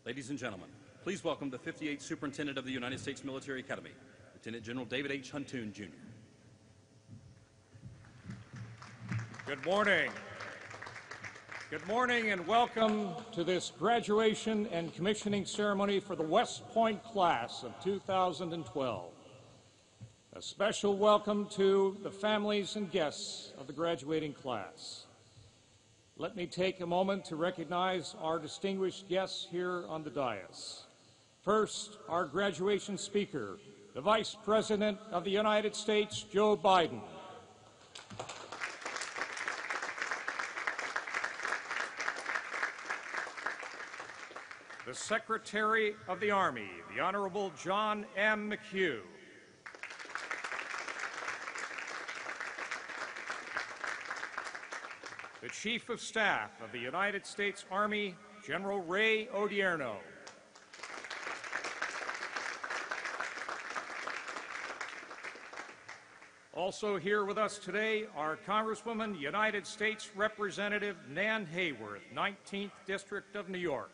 Ladies and gentlemen, please welcome the 58th Superintendent of the United States Military Academy, Lieutenant General David H. Huntoon, Jr. Good morning. Good morning and welcome to this graduation and commissioning ceremony for the West Point class of 2012. A special welcome to the families and guests of the graduating class. Let me take a moment to recognize our distinguished guests here on the dais. First, our graduation speaker, the Vice President of the United States, Joe Biden. The Secretary of the Army, the Honorable John M. McHugh. The Chief of Staff of the United States Army, General Ray Odierno. Also here with us today are Congresswoman, United States Representative Nan Hayworth, 19th District of New York.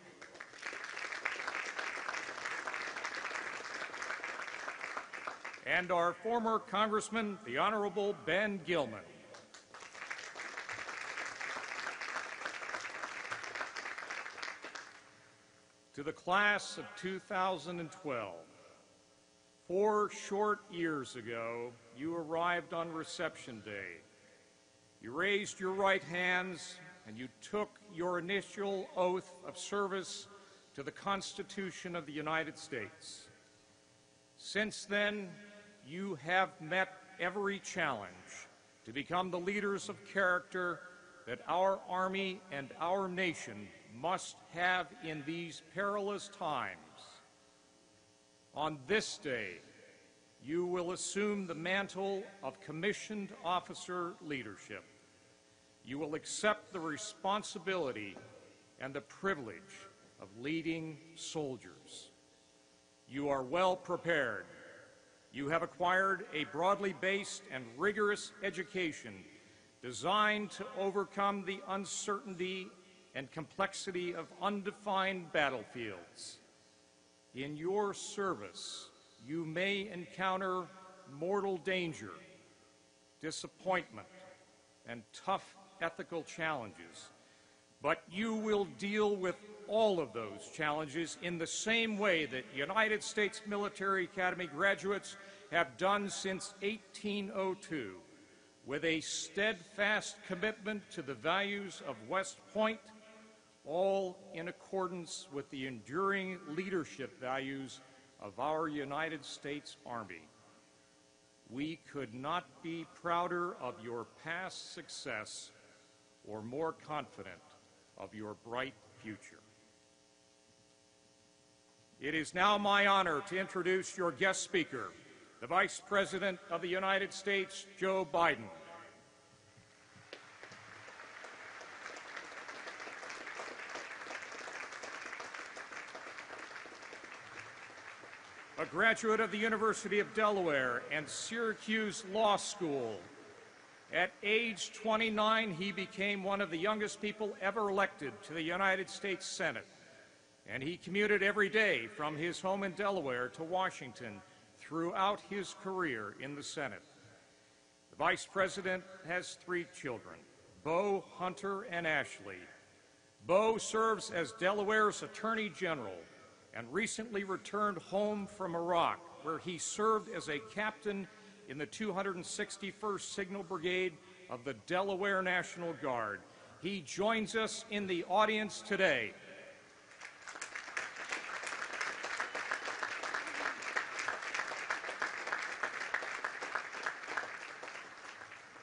And our former Congressman, the Honorable Ben Gilman. To the class of 2012, 4 short years ago, you arrived on reception day. You raised your right hands and you took your initial oath of service to the Constitution of the United States. Since then, you have met every challenge to become the leaders of character that our Army and our nation must have in these perilous times. On this day, you will assume the mantle of commissioned officer leadership. You will accept the responsibility and the privilege of leading soldiers. You are well prepared. You have acquired a broadly based and rigorous education designed to overcome the uncertainty and complexity of undefined battlefields. In your service, you may encounter mortal danger, disappointment, and tough ethical challenges, but you will deal with all of those challenges in the same way that United States Military Academy graduates have done since 1802, with a steadfast commitment to the values of West Point, all in accordance with the enduring leadership values of our United States Army. We could not be prouder of your past success or more confident of your bright future. It is now my honor to introduce your guest speaker, the Vice President of the United States, Joe Biden. A graduate of the University of Delaware and Syracuse Law School. At age 29, he became one of the youngest people ever elected to the United States Senate, and he commuted every day from his home in Delaware to Washington throughout his career in the Senate. The Vice President has 3 children, Bo, Hunter, and Ashley. Bo serves as Delaware's Attorney General and recently returned home from Iraq, where he served as a captain in the 261st Signal Brigade of the Delaware National Guard. He joins us in the audience today.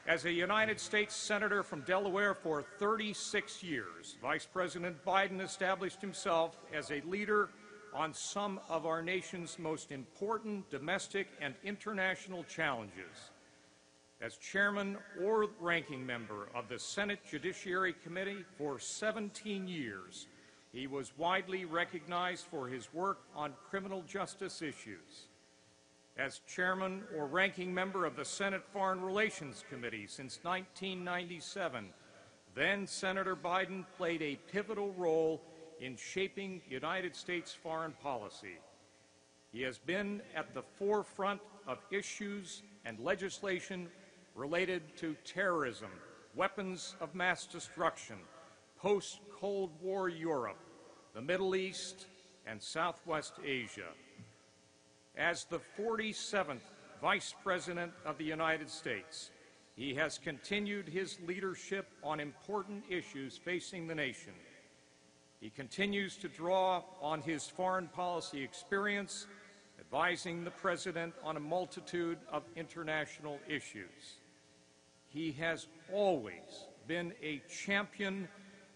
As a United States Senator from Delaware for 36 years, Vice President Biden established himself as a leader on some of our nation's most important domestic and international challenges. As chairman or ranking member of the Senate Judiciary Committee for 17 years, he was widely recognized for his work on criminal justice issues. As chairman or ranking member of the Senate Foreign Relations Committee since 1997, then Senator Biden played a pivotal role in shaping United States foreign policy. He has been at the forefront of issues and legislation related to terrorism, weapons of mass destruction, post-Cold War Europe, the Middle East, and Southwest Asia. As the 47th Vice President of the United States, he has continued his leadership on important issues facing the nation. He continues to draw on his foreign policy experience, advising the President on a multitude of international issues. He has always been a champion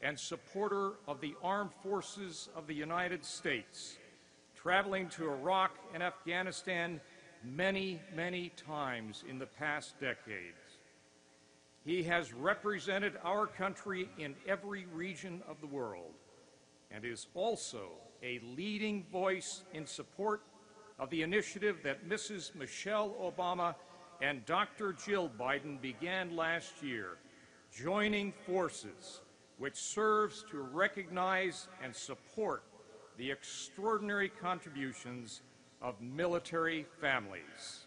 and supporter of the armed forces of the United States, traveling to Iraq and Afghanistan many, many times in the past decades. He has represented our country in every region of the world and is also a leading voice in support of the initiative that Mrs. Michelle Obama and Dr. Jill Biden began last year, Joining Forces, which serves to recognize and support the extraordinary contributions of military families.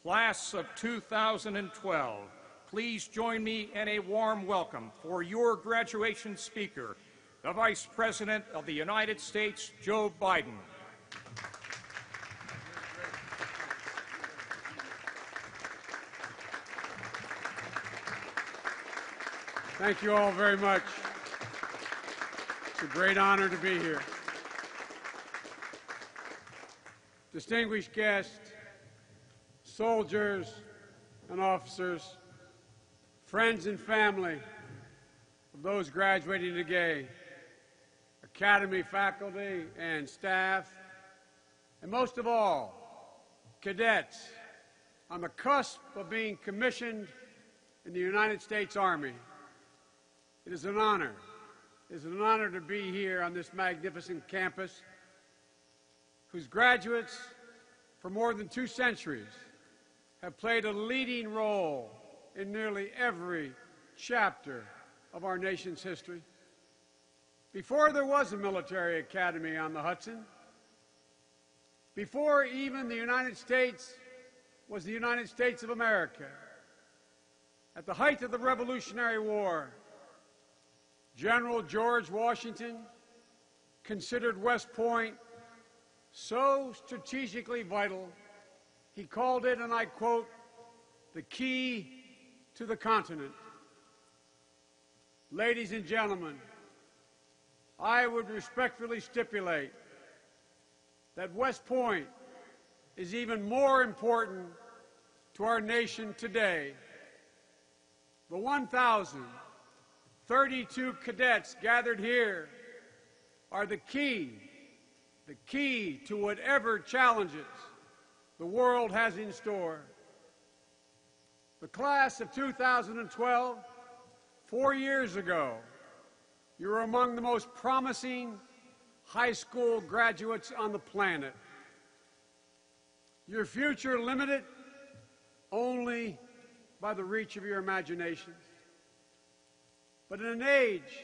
Class of 2012, please join me in a warm welcome for your graduation speaker, the Vice President of the United States, Joe Biden. Thank you all very much. It's a great honor to be here. Distinguished guests, soldiers and officers, friends and family of those graduating today, Academy faculty and staff, and most of all, cadets on the cusp of being commissioned in the United States Army. It is an honor. It is an honor to be here on this magnificent campus, whose graduates for more than 2 centuries have played a leading role in nearly every chapter of our nation's history. Before there was a military academy on the Hudson, before even the United States was the United States of America, at the height of the Revolutionary War, General George Washington considered West Point so strategically vital, he called it, and I quote, the key to the continent. Ladies and gentlemen, I would respectfully stipulate that West Point is even more important to our nation today. The 1,032 cadets gathered here are the key to whatever challenges the world has in store. The class of 2012, 4 years ago, you were among the most promising high school graduates on the planet. Your future limited only by the reach of your imaginations. But in an age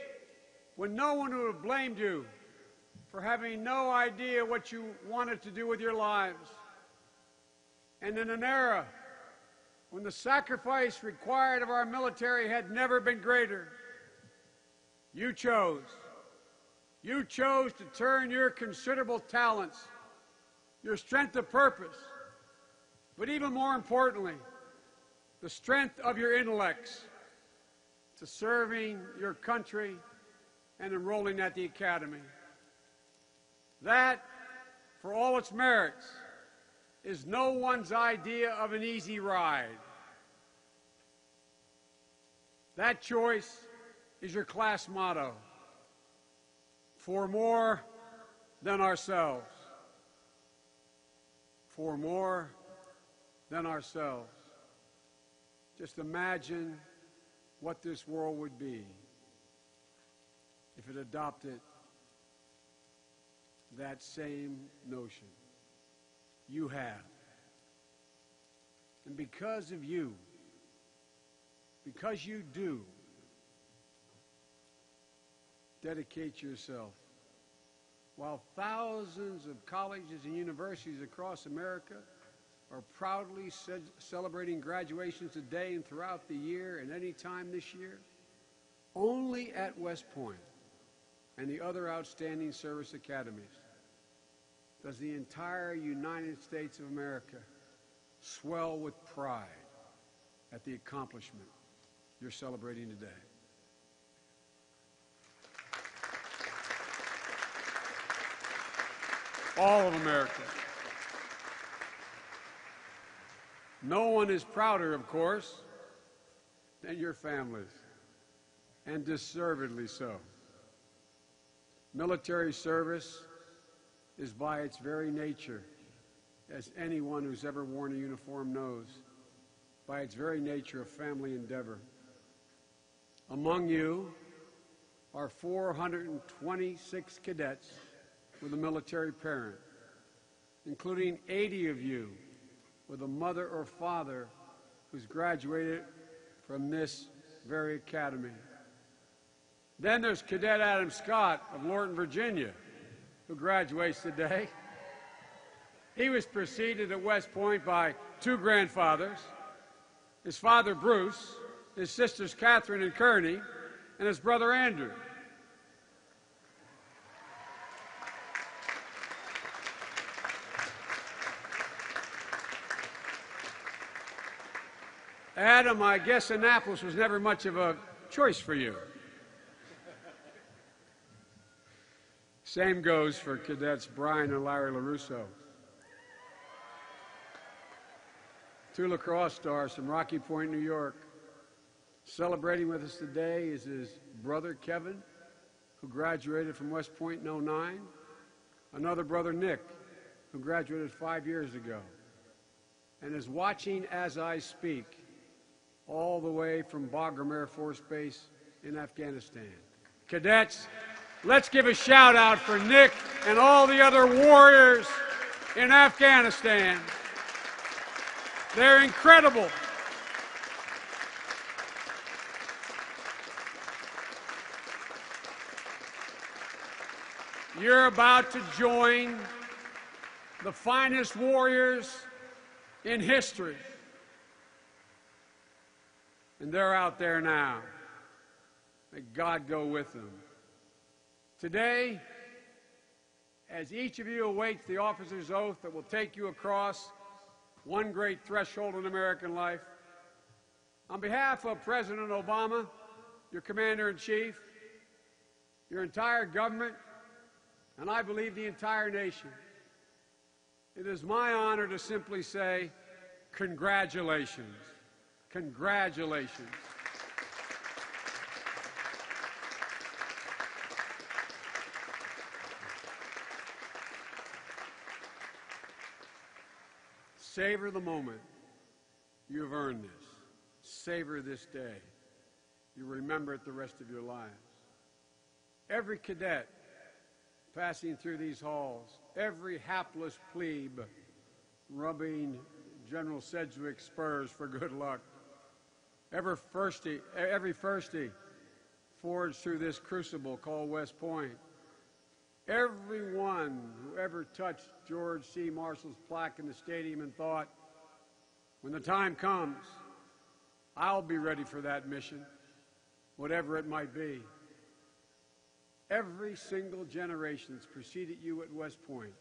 when no one would have blamed you for having no idea what you wanted to do with your lives, and in an era when the sacrifice required of our military had never been greater, you chose to turn your considerable talents, your strength of purpose, but even more importantly, the strength of your intellects, to serving your country and enrolling at the Academy. That, for all its merits, is no one's idea of an easy ride. That choice is your class motto: for more than ourselves. For more than ourselves. Just imagine what this world would be if it adopted that same notion. You have. And because of you, because you do, dedicate yourself. While thousands of colleges and universities across America are proudly celebrating graduations today and throughout the year and any time this year, only at West Point and the other outstanding service academies does the entire United States of America swell with pride at the accomplishment you're celebrating today. All of America. No one is prouder, of course, than your families, and deservedly so. Military service is by its very nature, as anyone who's ever worn a uniform knows, by its very nature a family endeavor. Among you are 426 cadets with a military parent, including 80 of you with a mother or father who's graduated from this very academy. Then there's Cadet Adam Scott of Lorton, Virginia, who graduates today. He was preceded at West Point by two grandfathers, his father Bruce, his sisters Catherine and Kearney, and his brother Andrew. Adam, I guess Annapolis was never much of a choice for you. Same goes for cadets Brian and Larry LaRusso. Two lacrosse stars from Rocky Point, New York. Celebrating with us today is his brother Kevin, who graduated from West Point in '09. Another brother Nick, who graduated 5 years ago, and is watching as I speak all the way from Bagram Air Force Base in Afghanistan. Cadets, let's give a shout out for Nick and all the other warriors in Afghanistan. They're incredible. You're about to join the finest warriors in history. And they're out there now. May God go with them. Today, as each of you awaits the officer's oath that will take you across one great threshold in American life, on behalf of President Obama, your Commander-in-Chief, your entire government, and I believe the entire nation, it is my honor to simply say, congratulations. Congratulations. Savor the moment. You have earned this. Savor this day. You remember it the rest of your lives. Every cadet passing through these halls, every hapless plebe rubbing General Sedgwick's spurs for good luck, every firstie forged through this crucible called West Point, everyone who ever touched George C. Marshall's plaque in the stadium and thought, when the time comes, I'll be ready for that mission, whatever it might be. Every single generation that's preceded you at West Point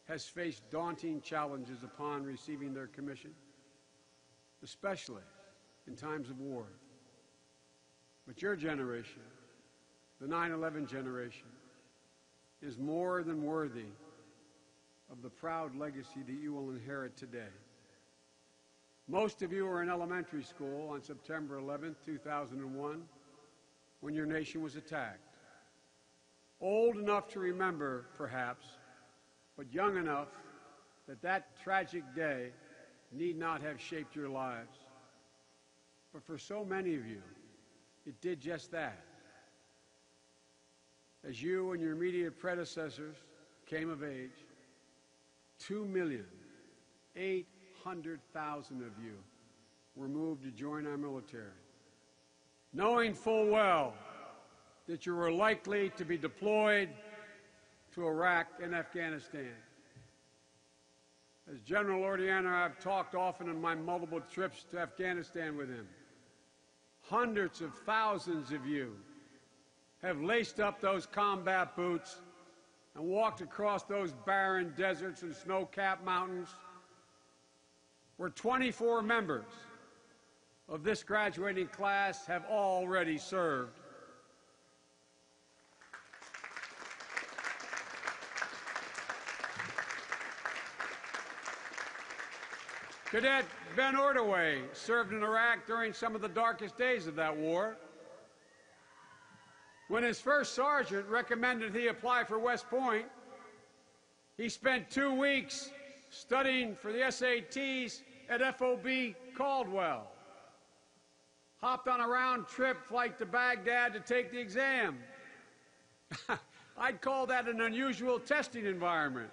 has faced daunting challenges upon receiving their commission, especially in times of war. But your generation, the 9/11 generation, is more than worthy of the proud legacy that you will inherit today. Most of you were in elementary school on September 11, 2001, when your nation was attacked. Old enough to remember, perhaps, but young enough that that tragic day need not have shaped your lives. But for so many of you, it did just that. As you and your immediate predecessors came of age, 2,800,000 of you were moved to join our military, knowing full well that you were likely to be deployed to Iraq and Afghanistan. As General Ordiana, I've talked often in my multiple trips to Afghanistan with him. Hundreds of thousands of you have laced up those combat boots and walked across those barren deserts and snow-capped mountains where 24 members of this graduating class have already served. Cadet Ben Ordaway served in Iraq during some of the darkest days of that war. When his first sergeant recommended he apply for West Point, he spent 2 weeks studying for the SATs at FOB Caldwell. Hopped on a round-trip flight to Baghdad to take the exam. I'd call that an unusual testing environment.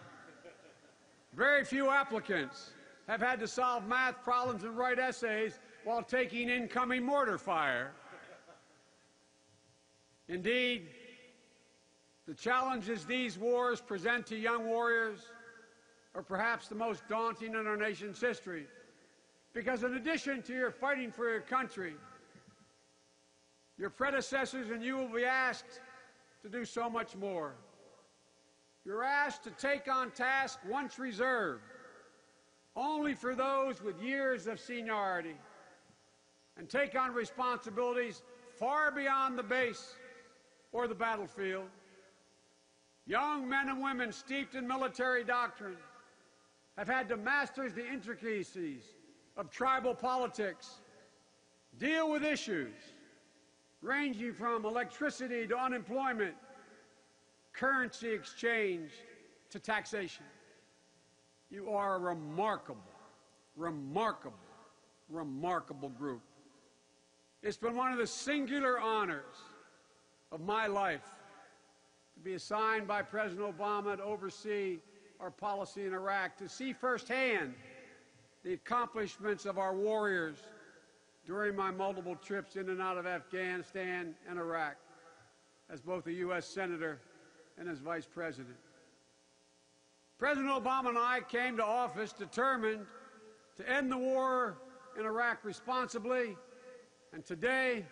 Very few applicants have had to solve math problems and write essays while taking incoming mortar fire. Indeed, the challenges these wars present to young warriors are perhaps the most daunting in our nation's history, because in addition to your fighting for your country, your predecessors and you will be asked to do so much more. You're asked to take on tasks once reserved only for those with years of seniority, and take on responsibilities far beyond the base or the battlefield. Young men and women steeped in military doctrine have had to master the intricacies of tribal politics, deal with issues ranging from electricity to unemployment, currency exchange to taxation. You are a remarkable, remarkable, remarkable group. It's been one of the singular honors of my life to be assigned by President Obama to oversee our policy in Iraq, to see firsthand the accomplishments of our warriors during my multiple trips in and out of Afghanistan and Iraq as both a U.S. Senator and as Vice President. President Obama and I came to office determined to end the war in Iraq responsibly, and today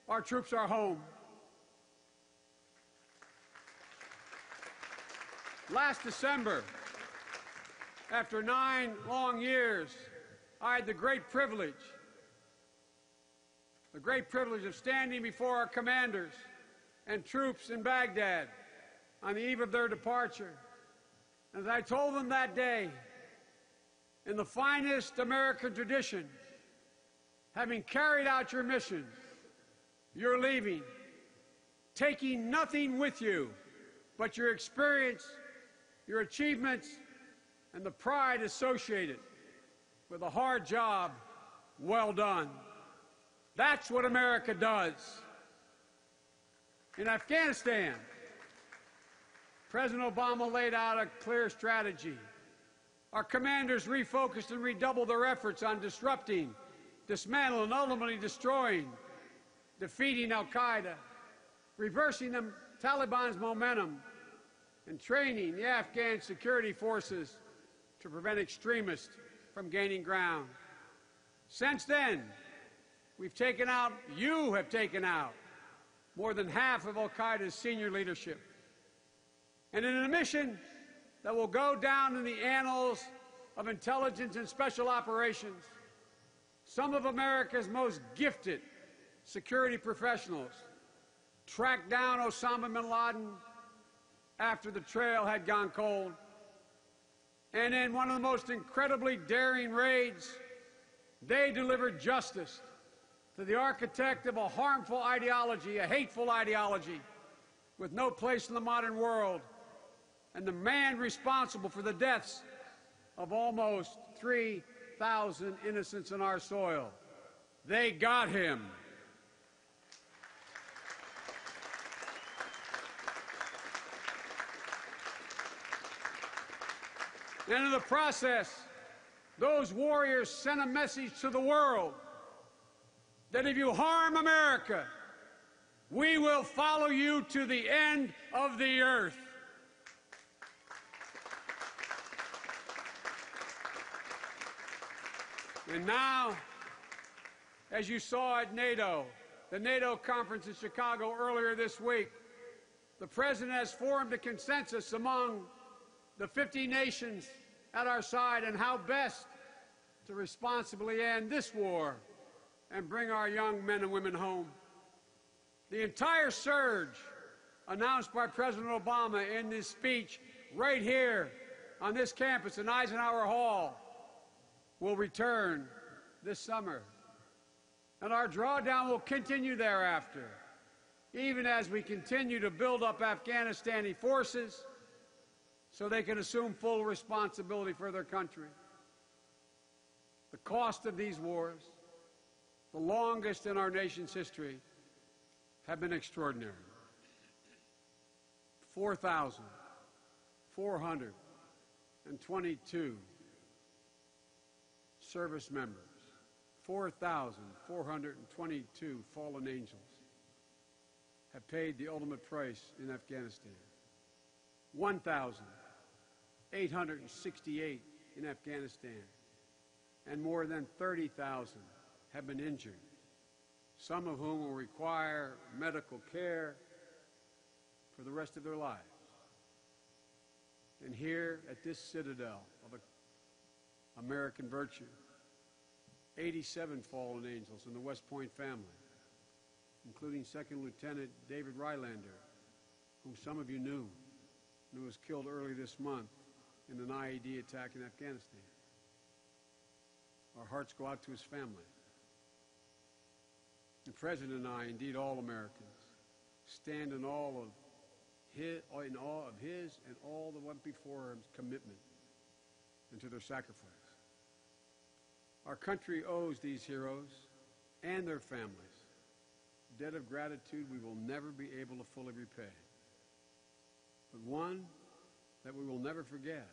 our troops are home. Last December, after 9 long years, I had the great privilege of standing before our commanders and troops in Baghdad on the eve of their departure. As I told them that day, in the finest American tradition, having carried out your mission, you're leaving, taking nothing with you but your experience, your achievements, and the pride associated with a hard job well done. That's what America does. In Afghanistan, President Obama laid out a clear strategy. Our commanders refocused and redoubled their efforts on disrupting, dismantling, and ultimately destroying, defeating al-Qaeda, reversing the Taliban's momentum, and training the Afghan security forces to prevent extremists from gaining ground. Since then, you have taken out more than half of al-Qaeda's senior leadership. And in a mission that will go down in the annals of intelligence and special operations, some of America's most gifted security professionals tracked down Osama bin Laden after the trail had gone cold. And in one of the most incredibly daring raids, they delivered justice to the architect of a harmful ideology, a hateful ideology, with no place in the modern world, and the man responsible for the deaths of almost 3,000 innocents in our soil. They got him. And in the process, those warriors sent a message to the world that if you harm America, We will follow you to the end of the earth. And now, as you saw at NATO, the NATO conference in Chicago earlier this week, the President has formed a consensus among the 50 nations at our side on how best to responsibly end this war and bring our young men and women home. The entire surge announced by President Obama in this speech right here on this campus in Eisenhower Hall will return this summer. And our drawdown will continue thereafter, even as we continue to build up Afghanistani forces so they can assume full responsibility for their country. The cost of these wars, the longest in our nation's history, have been extraordinary. 4,422 service members, 4,422 fallen angels have paid the ultimate price in Afghanistan. 1,868 in Afghanistan, and more than 30,000 have been injured, some of whom will require medical care for the rest of their lives. And here at this citadel of American virtue, 87 fallen angels in the West Point family, including Second Lieutenant David Rylander, whom some of you knew, and who was killed early this month in an IED attack in Afghanistan. Our hearts go out to his family. The President and I, indeed all Americans, stand in awe of his and all that went before him's commitment and to their sacrifice. Our country owes these heroes and their families a debt of gratitude we will never be able to fully repay, but one that we will never forget,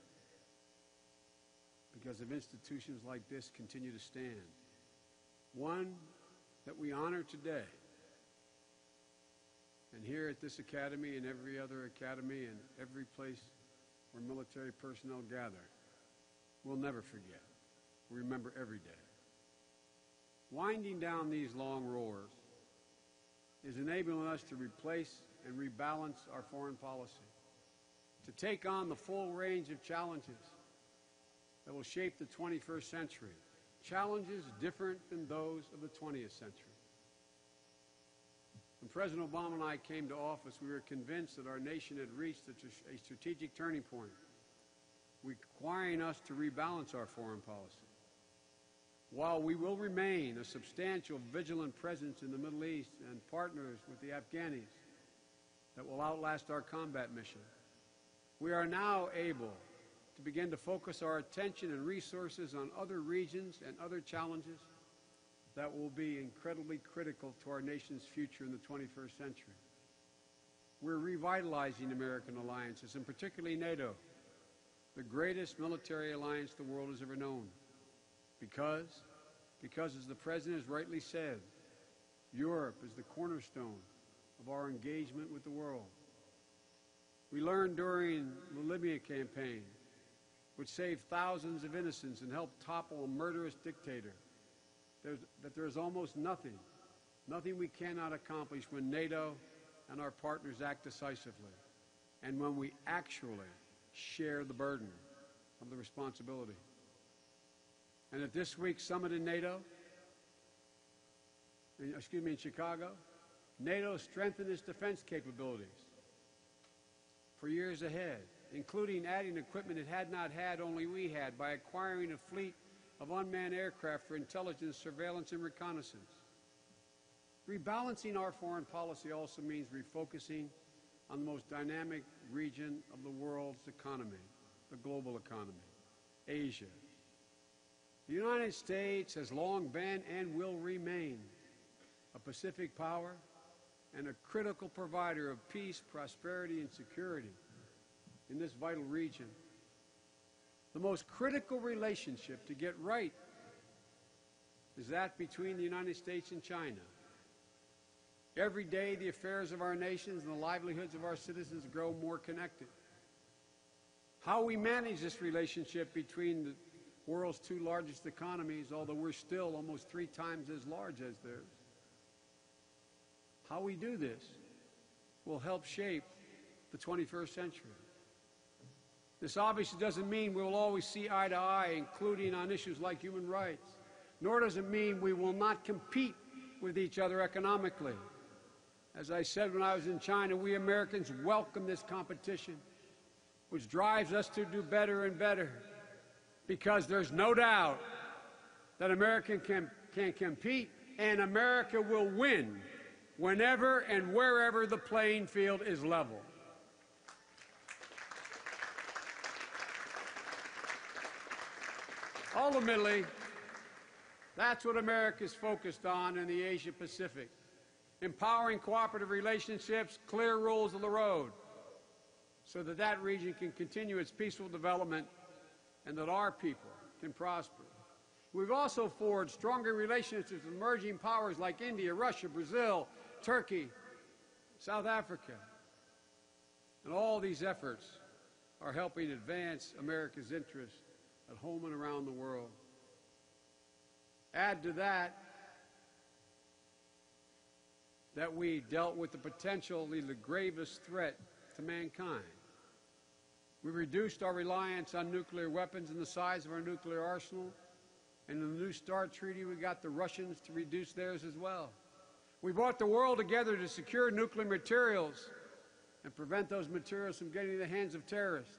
because if institutions like this continue to stand, one that we honor today. And here at this academy and every other academy and every place where military personnel gather, we'll never forget. We remember every day. Winding down these long roars is enabling us to replace and rebalance our foreign policy, to take on the full range of challenges that will shape the 21st century, challenges different than those of the 20th century. When President Obama and I came to office, we were convinced that our nation had reached a strategic turning point, requiring us to rebalance our foreign policy. While we will remain a substantial, vigilant presence in the Middle East and partners with the Afghanis that will outlast our combat mission, we are now able to begin to focus our attention and resources on other regions and other challenges that will be incredibly critical to our nation's future in the 21st century. We're revitalizing American alliances, and particularly NATO, the greatest military alliance the world has ever known. Because as the President has rightly said, Europe is the cornerstone of our engagement with the world. We learned during the Libya campaign, which saved thousands of innocents and helped topple a murderous dictator, that there is almost nothing we cannot accomplish when NATO and our partners act decisively, and when we actually share the burden of the responsibility. And at this week's summit in Chicago, NATO strengthened its defense capabilities for years ahead, including adding equipment it had not had, only we had, by acquiring a fleet of unmanned aircraft for intelligence, surveillance, and reconnaissance. Rebalancing our foreign policy also means refocusing on the most dynamic region of the world's economy, the global economy, Asia. The United States has long been and will remain a Pacific power and a critical provider of peace, prosperity, and security in this vital region. The most critical relationship to get right is that between the United States and China. Every day, the affairs of our nations and the livelihoods of our citizens grow more connected. How we manage this relationship between the world's two largest economies, although we're still almost 3 times as large as theirs, how we do this will help shape the 21st century. This obviously doesn't mean we will always see eye to eye, including on issues like human rights, nor does it mean we will not compete with each other economically. As I said when I was in China, we Americans welcome this competition, which drives us to do better and better, because there's no doubt that America can compete and America will win whenever and wherever the playing field is level. Ultimately, that's what America is focused on in the Asia-Pacific. Empowering cooperative relationships, clear rules of the road, so that that region can continue its peaceful development and that our people can prosper. We've also forged stronger relationships with emerging powers like India, Russia, Brazil, Turkey, South Africa. And all these efforts are helping advance America's interests at home and around the world. Add to that we dealt with the potentially the gravest threat to mankind. We reduced our reliance on nuclear weapons and the size of our nuclear arsenal. And in the New START Treaty, we got the Russians to reduce theirs as well. We brought the world together to secure nuclear materials and prevent those materials from getting in the hands of terrorists.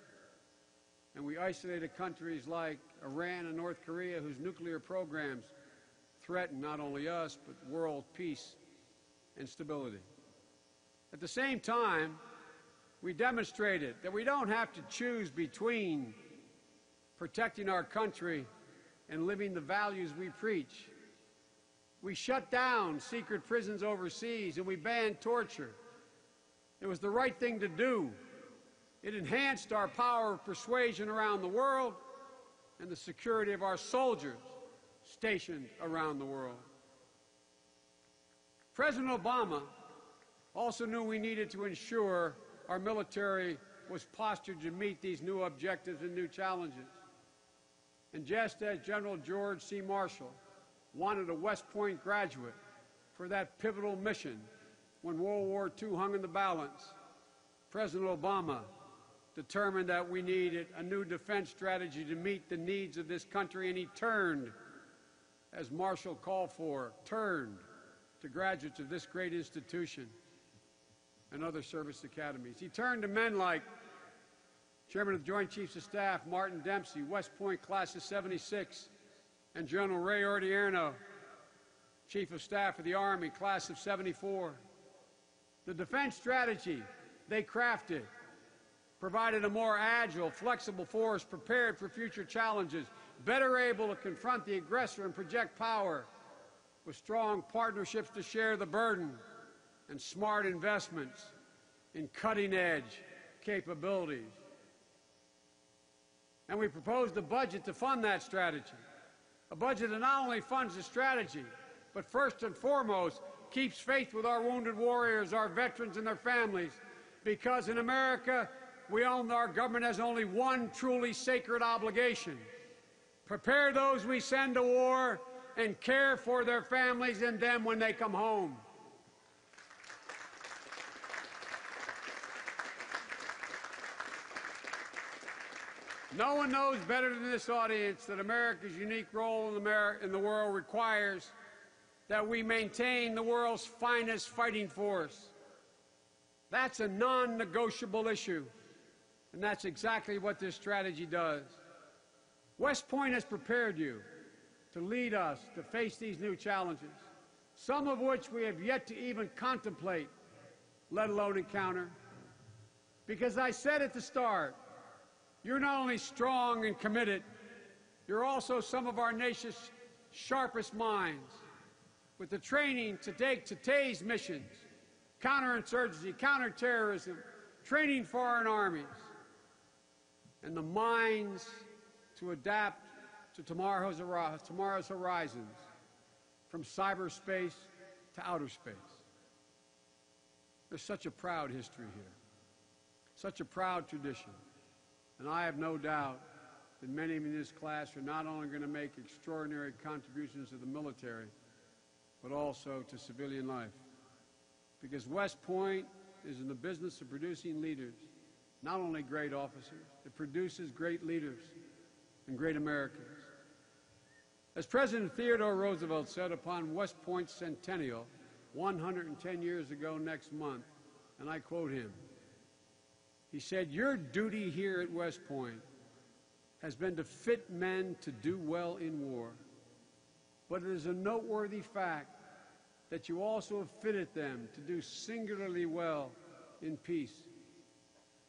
And we isolated countries like Iran and North Korea, whose nuclear programs threaten not only us, but world peace and stability. At the same time, we demonstrated that we don't have to choose between protecting our country and living the values we preach. We shut down secret prisons overseas and we banned torture. It was the right thing to do. It enhanced our power of persuasion around the world and the security of our soldiers stationed around the world. President Obama also knew we needed to ensure our military was postured to meet these new objectives and new challenges. And just as General George C. Marshall wanted a West Point graduate for that pivotal mission when World War II hung in the balance, President Obama determined that we needed a new defense strategy to meet the needs of this country, and he turned, as Marshall called for, turned to graduates of this great institution and other service academies. He turned to men like Chairman of the Joint Chiefs of Staff Martin Dempsey, West Point Class of '76, and General Ray Odierno, Chief of Staff of the Army, Class of '74. The defense strategy they crafted provided a more agile, flexible force prepared for future challenges, better able to confront the aggressor and project power, with strong partnerships to share the burden and smart investments in cutting-edge capabilities. And we proposed a budget to fund that strategy, a budget that not only funds the strategy, but first and foremost keeps faith with our wounded warriors, our veterans and their families, because in America, our government has only one truly sacred obligation: prepare those we send to war and care for their families and them when they come home. No one knows better than this audience that America's unique role in the world requires that we maintain the world's finest fighting force. That's a non-negotiable issue, and that's exactly what this strategy does. West Point has prepared you to lead us to face these new challenges, some of which we have yet to even contemplate, let alone encounter. Because I said at the start, you're not only strong and committed, you're also some of our nation's sharpest minds, with the training to take today's missions, counterinsurgency, counterterrorism, training foreign armies, and the minds to adapt to tomorrow's horizons, from cyberspace to outer space. There's such a proud history here, such a proud tradition. And I have no doubt that many in this class are not only going to make extraordinary contributions to the military, but also to civilian life. Because West Point is in the business of producing leaders, not only great officers, it produces great leaders and great Americans. As President Theodore Roosevelt said upon West Point's centennial 110 years ago next month, and I quote him, he said, "Your duty here at West Point has been to fit men to do well in war, but it is a noteworthy fact that you also have fitted them to do singularly well in peace.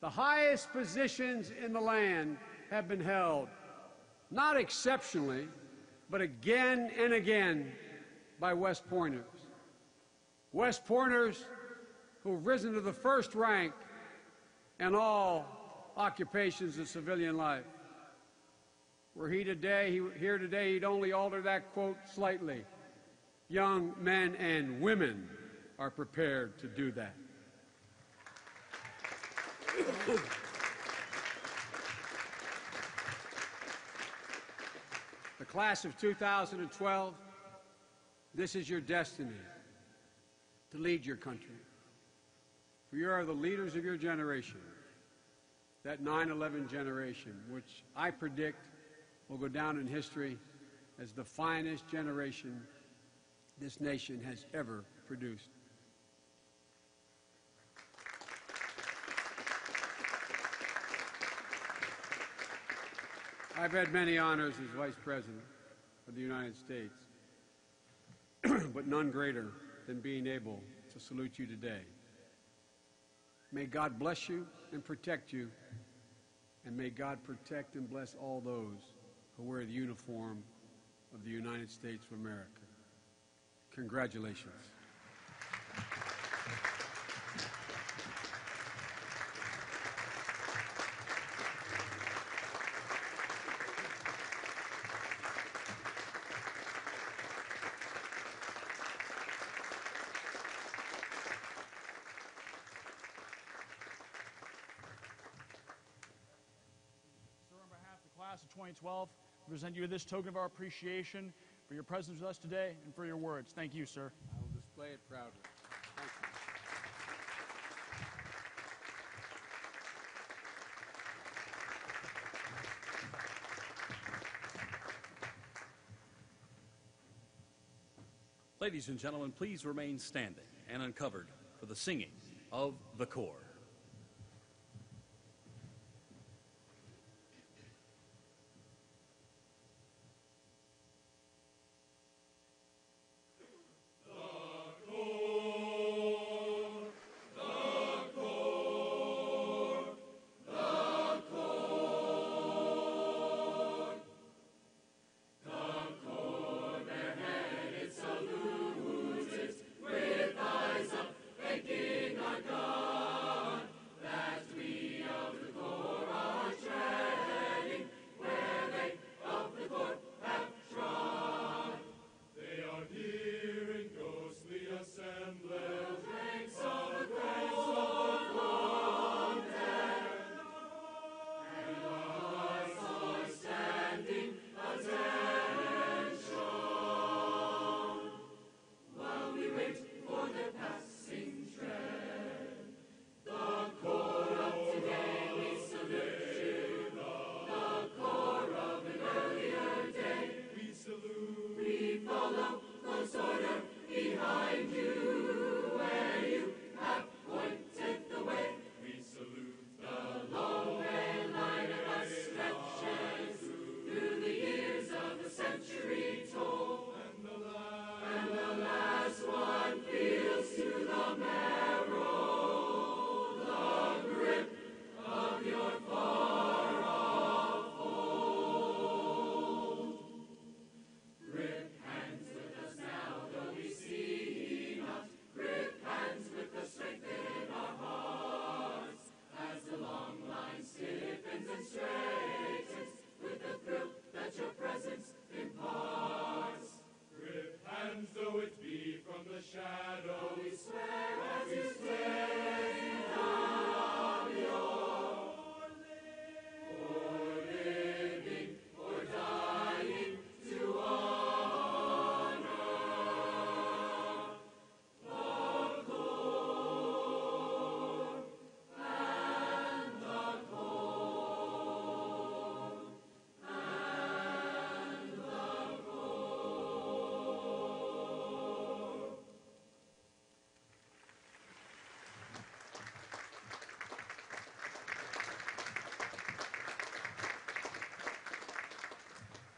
The highest positions in the land have been held, not exceptionally, but again and again by West Pointers. West Pointers who have risen to the first rank in all occupations of civilian life. Were he here today, he'd only alter that quote slightly. Young men and women are prepared to do that. The class of 2012, this is your destiny, to lead your country. For you are the leaders of your generation, that 9/11 generation, which I predict will go down in history as the finest generation this nation has ever produced. I've had many honors as Vice President of the United States, but none greater than being able to salute you today. May God bless you and protect you, and may God protect and bless all those who wear the uniform of the United States of America. Congratulations. Class of 2012, we present you with this token of our appreciation for your presence with us today and for your words. Thank you, sir. I will display it proudly. Thank you. Ladies and gentlemen, please remain standing and uncovered for the singing of the Corps. With eyes up, thanking our God.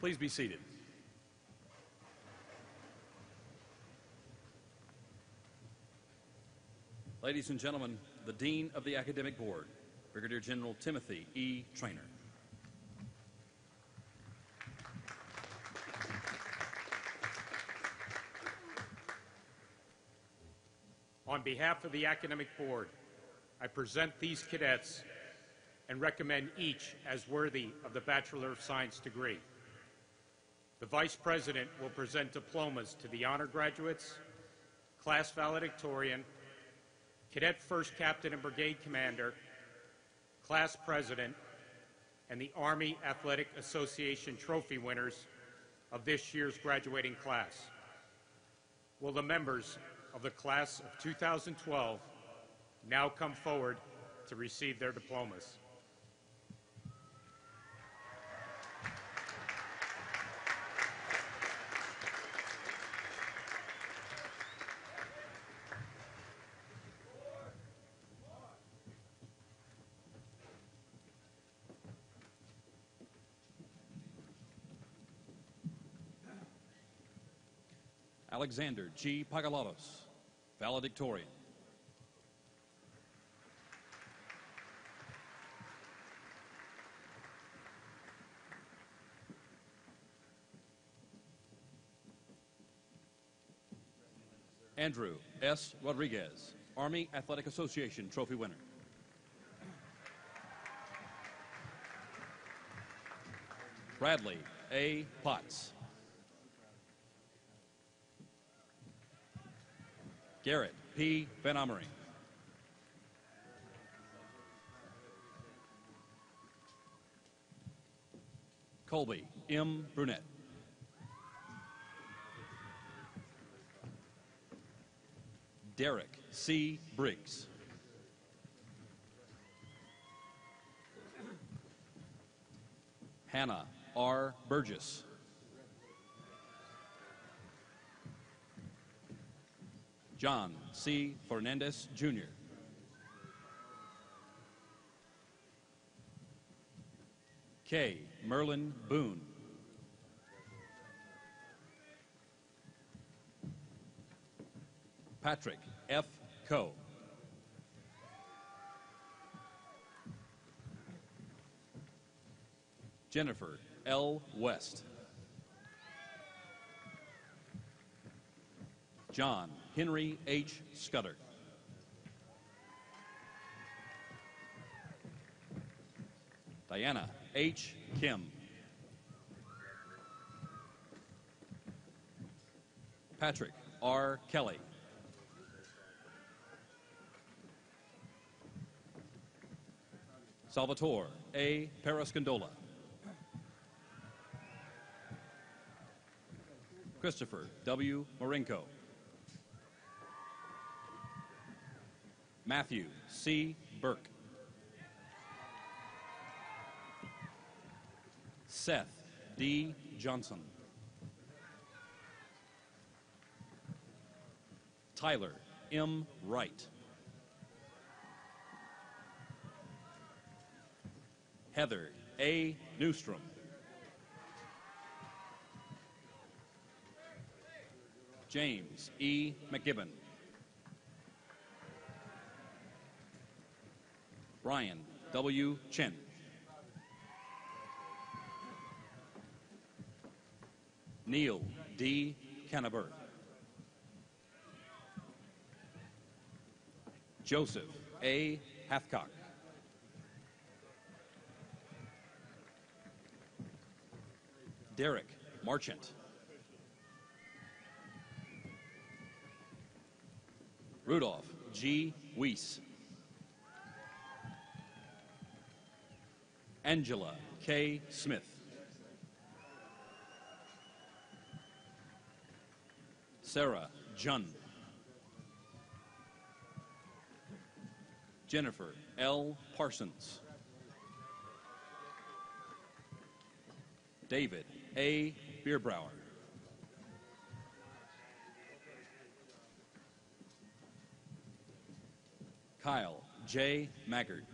Please be seated. Ladies and gentlemen, the Dean of the Academic Board, Brigadier General Timothy E. Traynor. On behalf of the Academic Board, I present these cadets and recommend each as worthy of the Bachelor of Science degree. The Vice President will present diplomas to the honor graduates, class valedictorian, Cadet First Captain and Brigade Commander, Class President, and the Army Athletic Association trophy winners of this year's graduating class. Will the members of the class of 2012 now come forward to receive their diplomas? Alexander G. Pagalatos, valedictorian. Andrew S. Rodriguez, Army Athletic Association trophy winner. Bradley A. Potts. Garrett P. Van Ammering. Colby M. Brunette. Derek C. Briggs. Hannah R. Burgess. John C. Fernandez, Jr. K. Merlin Boone. Patrick F. Coe. Jennifer L. West. John Henry H. Scudder. Diana H. Kim. Patrick R. Kelly. Salvatore A. Parascondola. Christopher W. Marinko. Matthew C. Burke. Seth D. Johnson. Tyler M. Wright. Heather A. Newstrom. James E. McGibbon. Brian W. Chen. Neil D. Canterbury. Joseph A. Hathcock. Derek Marchant. Rudolph G. Weiss. Angela K. Smith. Sarah Jun. Jennifer L. Parsons. David A. Bierbrower. Kyle J. Maggard.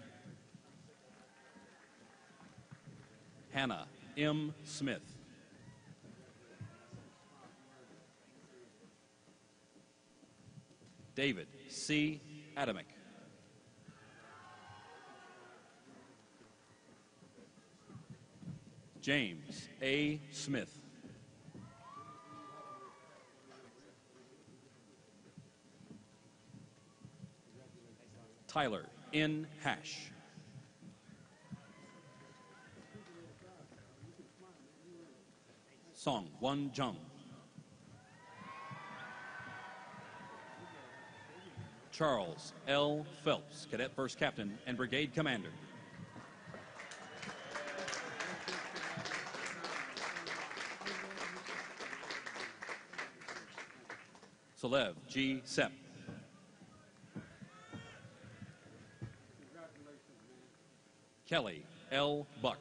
Hannah M. Smith. David C. Adamick. James A. Smith. Tyler N. Hash. Song Won Jung. Charles L. Phelps, Cadet First Captain and Brigade Commander. Solev G. Sepp. Kelly L. Buck.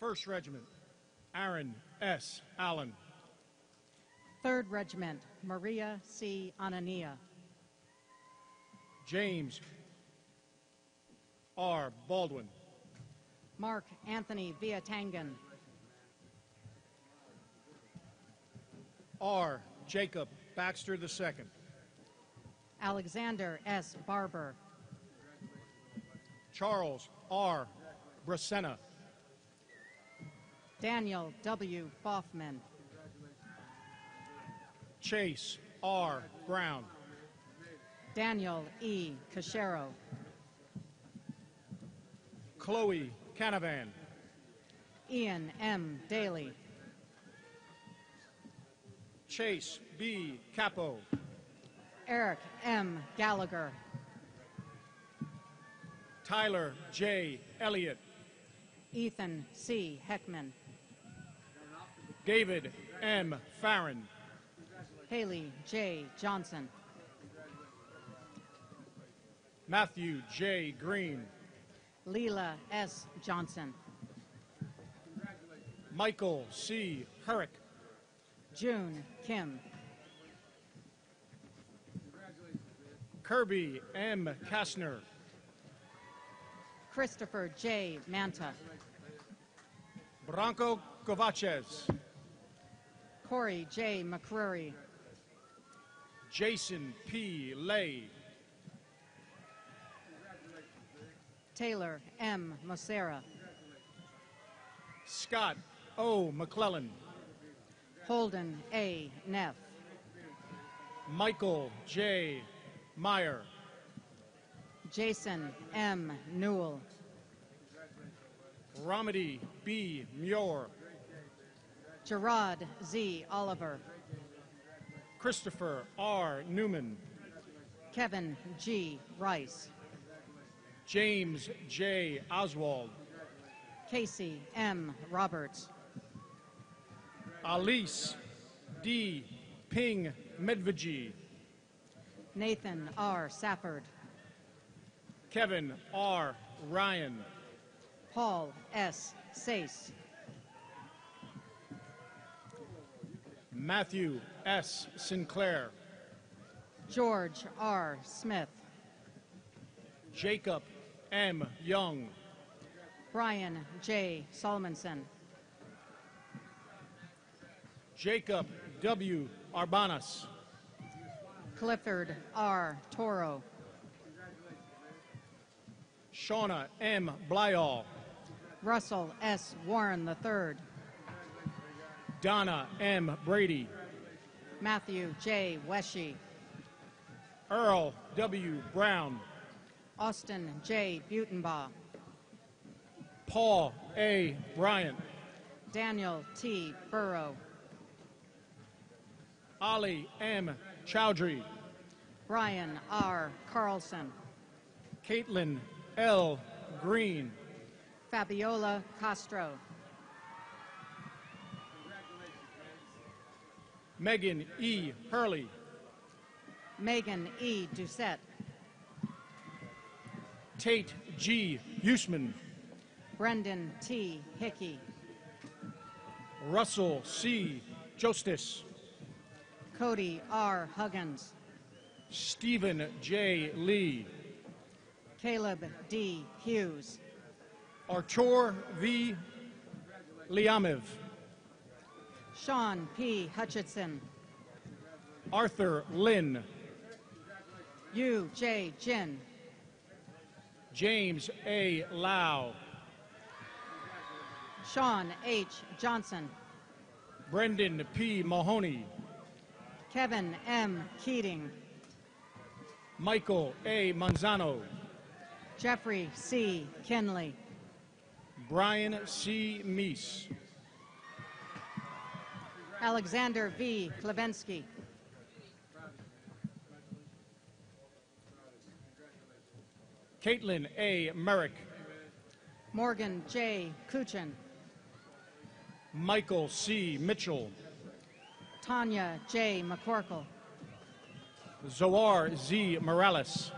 First Regiment, Aaron S. Allen. 3rd Regiment, Maria C. Anania. James R. Baldwin. Mark Anthony Viatangan. R. Jacob Baxter II. Alexander S. Barber. Charles R. Brasena. Daniel W. Boffman. Chase R. Brown. Daniel E. Cachero. Chloe Canavan. Ian M. Daly. Chase B. Capo. Eric M. Gallagher. Tyler J. Elliott. Ethan C. Heckman. David M. Farron. Haley J. Johnson. Matthew J. Green. Leela S. Johnson. Michael C. Herrick. June Kim. Kirby M. Kastner. Christopher J. Manta. Branko Kovaches. Corey J. McCrory. Jason P. Lay. Taylor M. Mosera. Scott O. McClellan. Holden A. Neff. Michael J. Meyer. Jason M. Newell. Ramadi B. Muir. Gerard Z. Oliver. Christopher R. Newman. Kevin G. Rice. James J. Oswald. Casey M. Roberts. Alice D. Ping Medveji. Nathan R. Safford. Kevin R. Ryan. Paul S. Sace. Matthew S. Sinclair. George R. Smith. Jacob M. Young. Brian J. Solmonson. Jacob W. Arbanas. Clifford R. Toro. Shauna M. Blyall. Russell S. Warren III. Donna M. Brady. Matthew J. Weshy. Earl W. Brown. Austin J. Butenbaugh. Paul A. Bryant. Daniel T. Burrow. Ali M. Chowdhury. Brian R. Carlson. Caitlin L. Green. Fabiola Castro. Megan E. Hurley. Megan E. Doucette. Tate G. Huseman. Brendan T. Hickey. Russell C. Justice. Cody R. Huggins. Stephen J. Lee. Caleb D. Hughes. Artur V. Liamev. Sean P. Hutchinson. Arthur Lynn. Yu J. Jin. James A. Lau. Sean H. Johnson. Brendan P. Mahoney. Kevin M. Keating. Michael A. Manzano. Jeffrey C. Kinley. Brian C. Meese. Alexander V. Klevensky. Caitlin A. Merrick. Morgan J. Kuchin. Michael C. Mitchell. Tanya J. McCorkle. Zoar Z. Morales.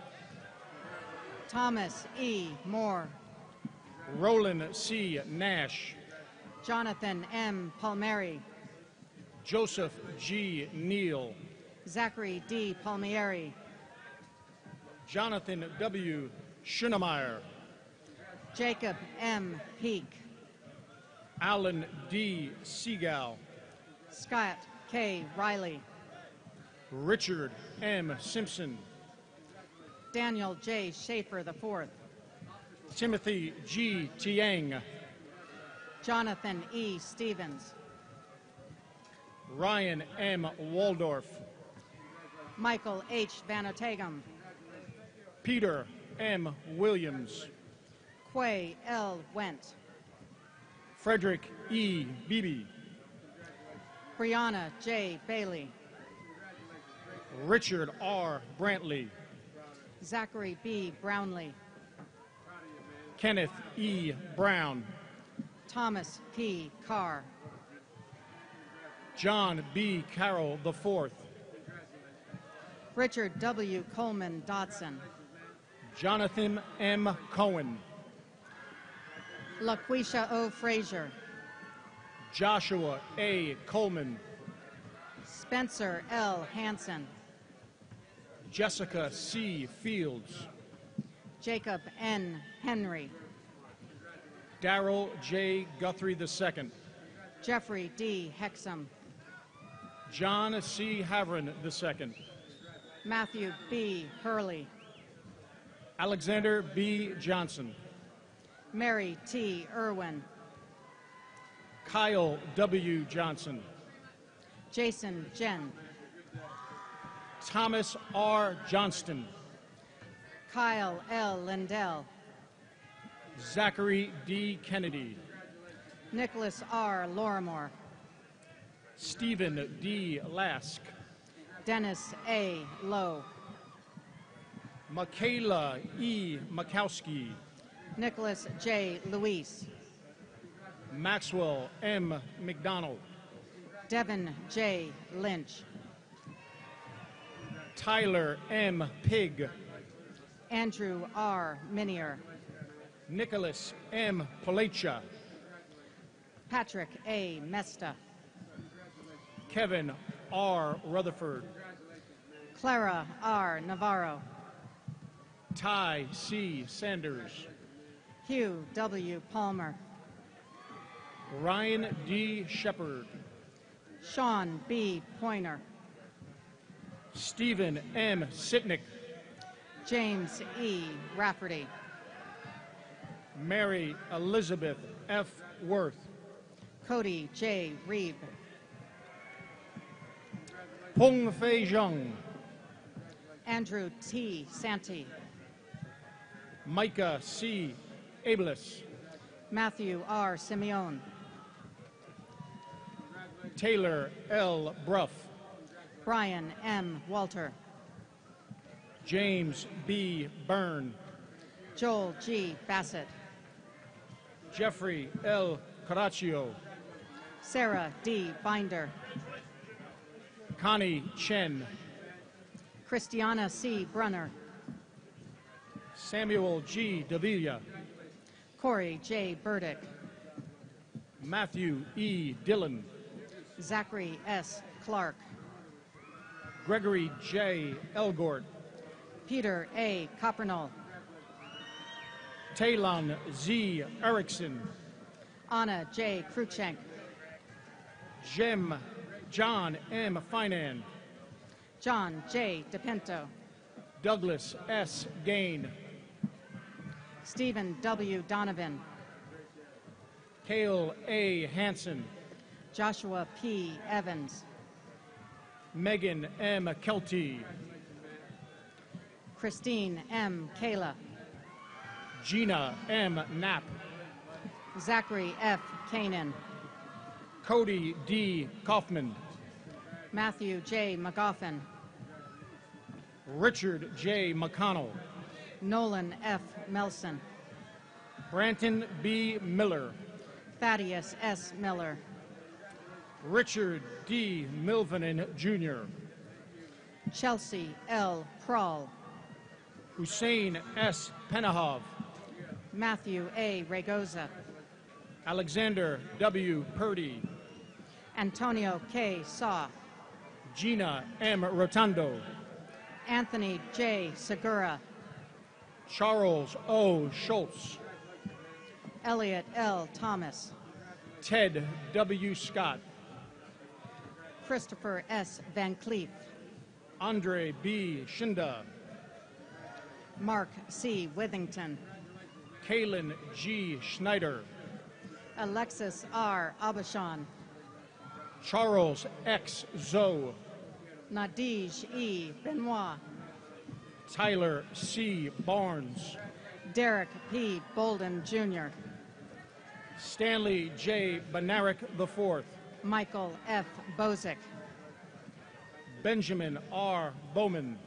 Thomas E. Moore. Roland C. Nash. Jonathan M. Palmieri. Joseph G. Neal. Zachary D. Palmieri. Jonathan W. Schunemeyer. Jacob M. Peak. Alan D. Seagal. Scott K. Riley. Richard M. Simpson. Daniel J. Schaefer IV. Timothy G. Tiang. Jonathan E. Stevens. Ryan M. Waldorf. Michael H. Vanotagum. Peter M. Williams. Quay L. Went. Frederick E. Beebe. Brianna J. Bailey. Richard R. Brantley. Zachary B. Brownlee. Kenneth E. Brown. Thomas P. Carr. John B. Carroll IV. Richard W. Coleman Dodson. Jonathan M. Cohen. LaQuisha O. Frazier. Joshua A. Coleman. Spencer L. Hansen. Jessica C. Fields. Jacob N. Henry. Darrell J. Guthrie II. Jeffrey D. Hexum. John C. Havron II. Matthew B. Hurley. Alexander B. Johnson. Mary T. Irwin. Kyle W. Johnson. Jason Jen. Thomas R. Johnston. Kyle L. Lindell. Zachary D. Kennedy. Nicholas R. Lorimore. Stephen D. Lask. Dennis A. Lowe. Michaela E. Makowski. Nicholas J. Luis. Maxwell M. McDonald. Devin J. Lynch. Tyler M. Pig. Andrew R. Minier. Nicholas M. Palecha. Patrick A. Mesta. Kevin R. Rutherford. Clara R. Navarro. Ty C. Sanders. Hugh W. Palmer. Ryan D. Shepard. Sean B. Pointer. Stephen M. Sitnick. James E. Rafferty. Mary Elizabeth F. Worth. Cody J. Reeb. Peng Fei Zheng. Andrew T. Santee. Micah C. Ablis. Matthew R. Simeon. Taylor L. Bruff. Brian M. Walter. James B. Byrne. Joel G. Bassett. Jeffrey L. Caraccio. Sarah D. Binder. Connie Chen, Christiana C. Brunner, Samuel G. Davila, Corey J. Burdick, Matthew E. Dillon, Zachary S. Clark, Gregory J. Elgort, Peter A. Coppernall, Talon Z. Erickson, Anna J. Cruikshank, John M. Finan, John J. DePinto, Douglas S. Gain, Stephen W. Donovan, Cale A. Hansen, Joshua P. Evans, Megan M. Kelty, Christine M. Kayla, Gina M. Knapp, Zachary F. Kanan, Cody D. Kaufman, Matthew J. McGoffin, Richard J. McConnell, Nolan F. Melson, Branton B. Miller, Thaddeus S. Miller, Richard D. Milvanen Jr., Chelsea L. Prawl, Hussein S. Penahov, Matthew A. Ragoza, Alexander W. Purdy, Antonio K. Saw, Gina M. Rotundo, Anthony J. Segura, Charles O. Schultz, Elliot L. Thomas, Ted W. Scott, Christopher S. Van Cleef, Andre B. Shinda, Mark C. Withington, Kaylin G. Schneider, Alexis R. Abashan, Charles X. Zoe, Nadij E. Benoit, Tyler C. Barnes, Derek P. Bolden Jr., Stanley J. Benaric IV, Michael F. Bozick, Benjamin R. Bowman,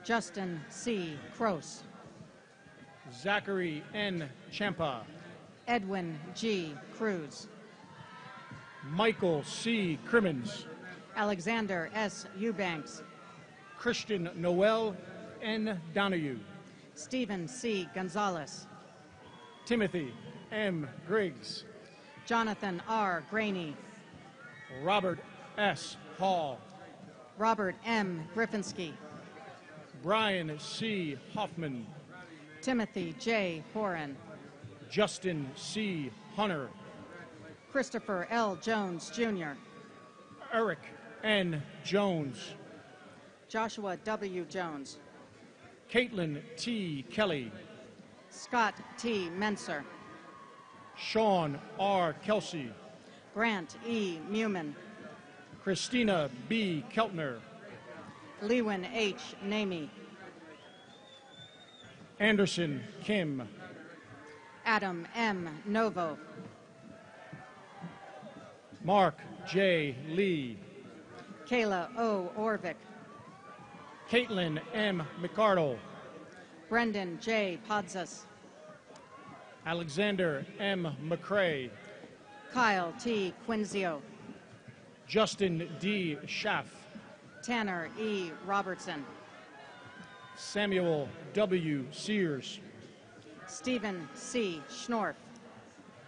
Justin C. Kroos, Zachary N. Champa, Edwin G. Cruz, Michael C. Crimmins, Alexander S. Eubanks, Christian Noel N. Donahue, Stephen C. Gonzalez, Timothy M. Griggs, Jonathan R. Graney, Robert S. Hall, Robert M. Griffinsky, Brian C. Hoffman, Timothy J. Horan, Justin C. Hunter, Christopher L. Jones Jr., Eric N. Jones, Joshua W. Jones, Caitlin T. Kelly, Scott T. Menser, Sean R. Kelsey, Grant E. Muman, Christina B. Keltner, Lewin H. Namey, Anderson Kim, Adam M. Novo, Mark J. Lee, Kayla O. Orvik, Caitlin M. McArdle, Brendan J. Podzas, Alexander M. McCrae, Kyle T. Quinzio, Justin D. Schaff, Tanner E. Robertson, Samuel W. Sears, Stephen C. Schnorf,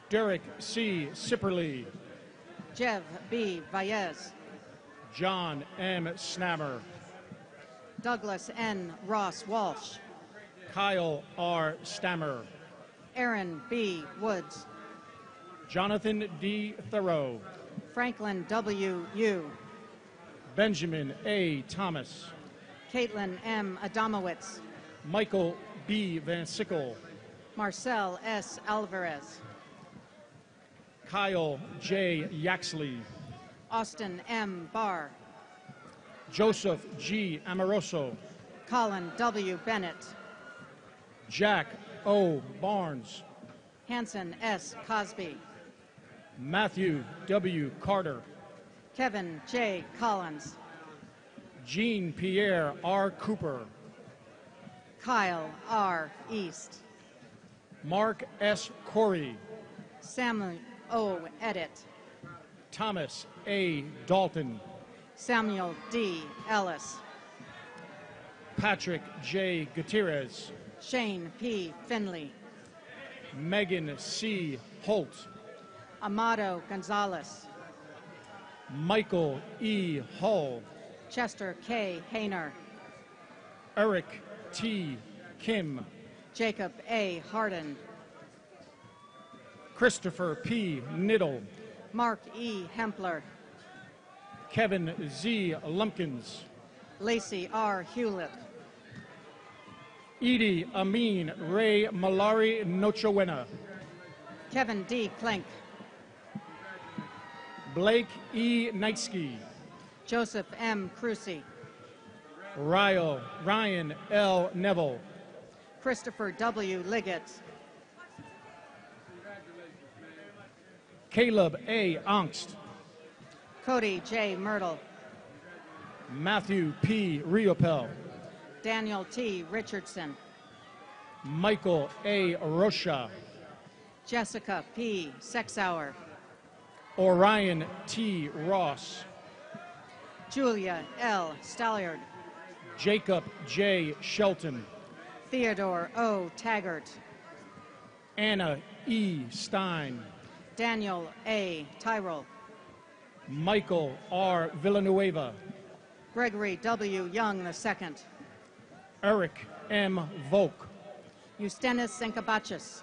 Derek C. Sipperly, Jev B. Valles, John M. Snammer, Douglas N. Ross Walsh, Kyle R. Stammer, Aaron B. Woods, Jonathan D. Thoreau, Franklin W. Yu, Benjamin A. Thomas, Caitlin M. Adamowitz, Michael B. Van Sickle, Marcel S. Alvarez, Kyle J. Yaxley, Austin M. Barr, Joseph G. Amoroso, Colin W. Bennett, Jack O. Barnes, Hanson S. Cosby, Matthew W. Carter, Kevin J. Collins, Jean Pierre R. Cooper, Kyle R. East, Mark S. Corey, Samuel O. Edit, Thomas A. Dalton, Samuel D. Ellis. Patrick J. Gutierrez, Shane P. Finley. Megan C. Holt, Amado Gonzalez. Michael E. Hull, Chester K. Hayner. Eric T. Kim, Jacob A. Harden. Christopher P. Niddle, Mark E. Hempler. Kevin Z. Lumpkins, Lacey R. Hewlett. Edie Amin Ray Malari Nochewena, Kevin D. Klink. Blake E. Knightsky, Joseph M. Crucy. Ryan L. Neville, Christopher W. Liggett. Caleb A. Angst, Cody J. Myrtle. Matthew P. Riopel, Daniel T. Richardson. Michael A. Rocha, Jessica P. Sexauer. Orion T. Ross, Julia L. Stalliard. Jacob J. Shelton, Theodore O. Taggart. Anna E. Stein, Daniel A. Tyrell. Michael R. Villanueva, Gregory W. Young II. Eric M. Volk, Eustanis Sinkabachis.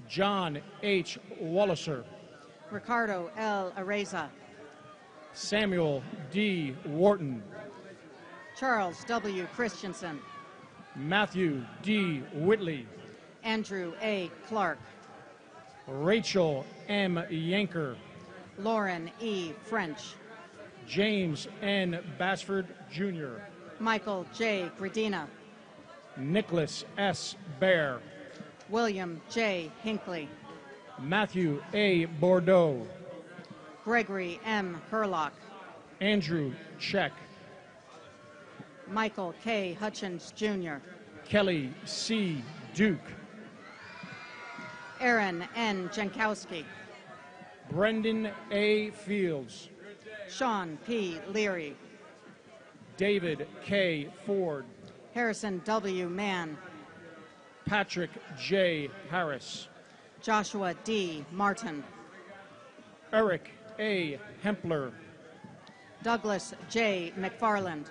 John H. Walliser, Ricardo L. Areza. Samuel D. Wharton, Charles W. Christensen. Matthew D. Whitley, Andrew A. Clark. Rachel M. Yanker, Lauren E. French. James N. Basford Jr., Michael J. Gradina. Nicholas S. Bear, William J. Hinckley. Matthew A. Bordeaux, Gregory M. Herlock. Andrew Check, Michael K. Hutchins Jr. Kelly C. Duke, Aaron N. Jankowski. Brendan A. Fields, Sean P. Leary. David K. Ford, Harrison W. Mann. Patrick J. Harris, Joshua D. Martin. Eric A. Hempler, Douglas J. McFarland.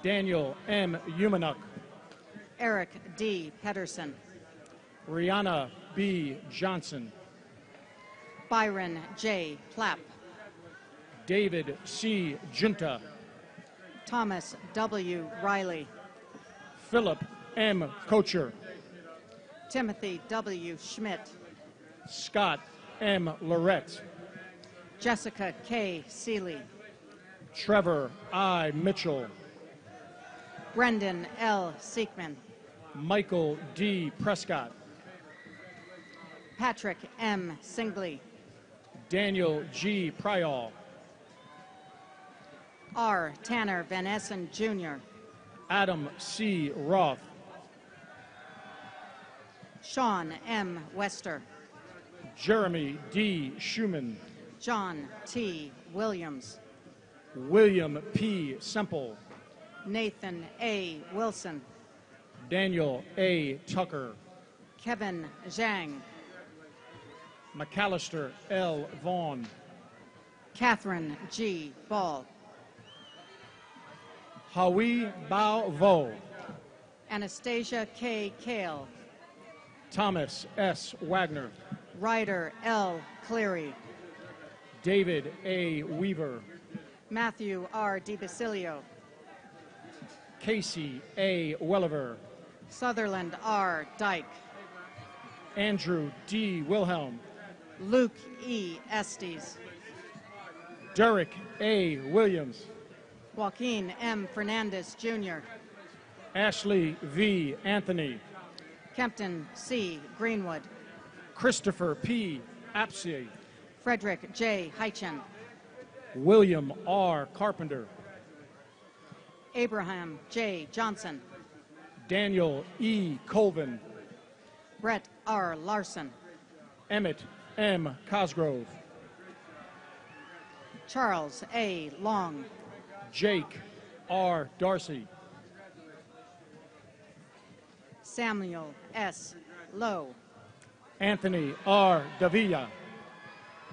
Daniel M. Umanuk, Eric D. Pedersen. Rihanna B. Johnson, Byron J. Clapp. David C. Junta, Thomas W. Riley. Philip M. Kocher, Timothy W. Schmidt. Scott M. Lorette, Jessica K. Seeley. Trevor I. Mitchell, Brendan L. Seekman. Michael D. Prescott, Patrick M. Singley. Daniel G. Pryall, R. Tanner Van Essen Jr. Adam C. Roth, Sean M. Wester. Jeremy D. Schumann, John T. Williams. William P. Semple, Nathan A. Wilson. Daniel A. Tucker, Kevin Zhang. McAllister L. Vaughn, Catherine G. Ball. Hawi Bao Vo, Anastasia K. Kale. Thomas S. Wagner, Ryder L. Cleary. David A. Weaver, Matthew R. DiBasilio. Casey A. Welliver, Sutherland R. Dyke. Andrew D. Wilhelm, Luke E. Estes. Derek A. Williams, Joaquin M. Fernandez Jr. Ashley V. Anthony, Kempton C. Greenwood. Christopher P. Apsey, Frederick J. Heichen. William R. Carpenter, Abraham J. Johnson. Daniel E. Colvin, Brett R. Larson. Emmett M. Cosgrove, Charles A. Long. Jake R. Darcy. Samuel S. Lowe. Anthony R. Davila.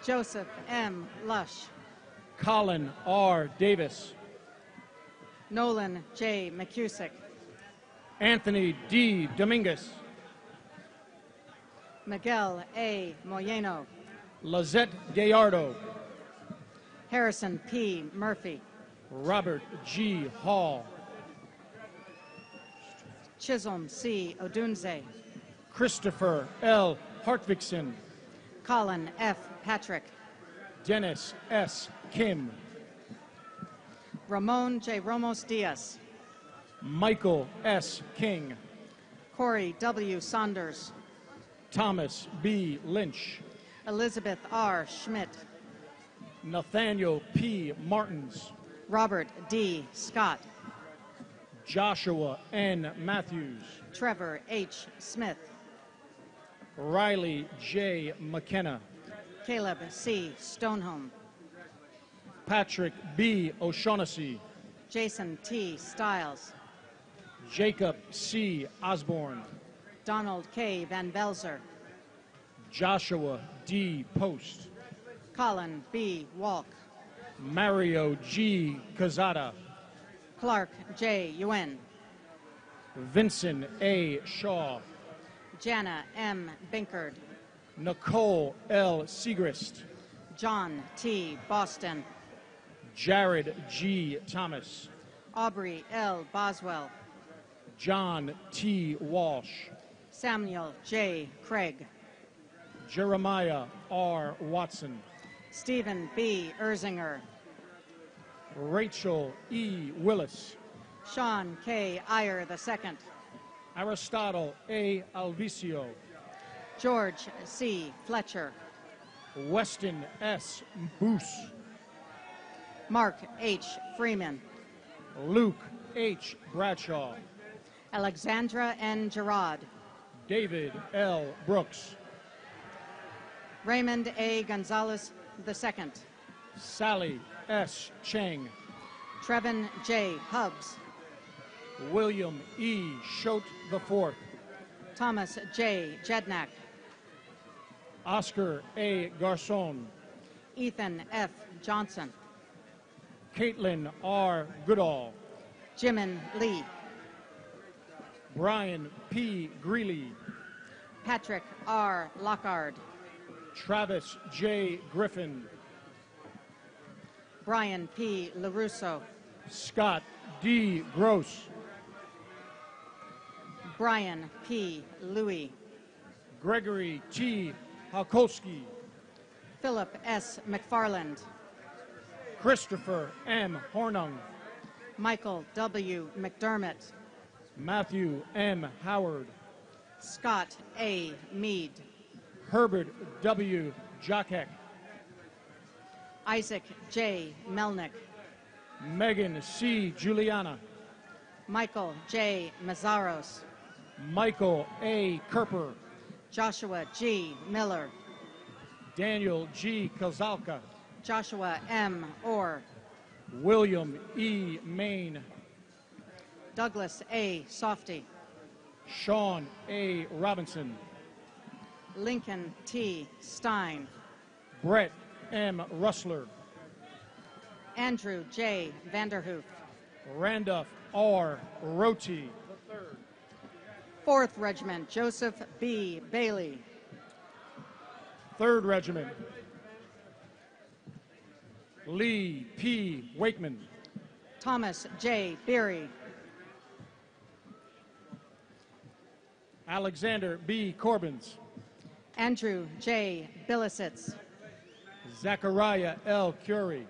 Joseph M. Lush. Colin R. Davis. Nolan J. McCusick. Anthony D. Dominguez. Miguel A. Moyeno. Lizette Gallardo. Harrison P. Murphy. Robert G. Hall. Chisholm C. Odunze. Christopher L. Hartvigsen. Colin F. Patrick. Dennis S. Kim. Ramon J. Ramos Diaz. Michael S. King. Corey W. Saunders. Thomas B. Lynch. Elizabeth R. Schmidt. Nathaniel P. Martins. Robert D. Scott. Joshua N. Matthews. Trevor H. Smith. Riley J. McKenna. Caleb C. Stoneholm. Patrick B. O'Shaughnessy. Jason T. Stiles. Jacob C. Osborne. Donald K. Van Velzer. Joshua D. Post. Colin B. Walk. Mario G. Cazada. Clark J. Yuen. Vincent A. Shaw. Jana M. Binkard. Nicole L. Segrist. John T. Boston. Jared G. Thomas. Aubrey L. Boswell. John T. Walsh. Samuel J. Craig. Jeremiah R. Watson. Stephen B. Erzinger. Rachel E. Willis. Sean K. Iyer II. Aristotle A. Alvicio. George C. Fletcher. Weston S. Boos. Mark H. Freeman. Luke H. Bradshaw. Alexandra N. Gerard. David L. Brooks. Raymond A. Gonzalez II. Sally S. Cheng. Trevin J. Hubbs. William E. Schote IV. Thomas J. Jednak. Oscar A. Garcon. Ethan F. Johnson. Caitlin R. Goodall. Jimin Lee. Brian P. Greeley. Patrick R. Lockard. Travis J. Griffin. Brian P. LaRusso. Scott D. Gross. Brian P. Louis. Gregory T. Halkolsky. Philip S. McFarland. Christopher M. Hornung. Michael W. McDermott. Matthew M. Howard. Scott A. Mead. Herbert W. Jockek. Isaac J. Melnick. Megan C. Juliana. Michael J. Mazzaros. Michael A. Kerper. Joshua G. Miller. Daniel G. Kozalka. Joshua M. Orr. William E. Main. Douglas A. Softy. Sean A. Robinson. Lincoln T. Stein. Brett M. Russler. Andrew J. Vanderhoof. Randolph R. Roti. 4th Regiment Joseph B. Bailey. 3rd Regiment. Lee P. Wakeman. Thomas J. Beery. Alexander B. Corbins. Andrew J. Billisitz. Zachariah L. Curie.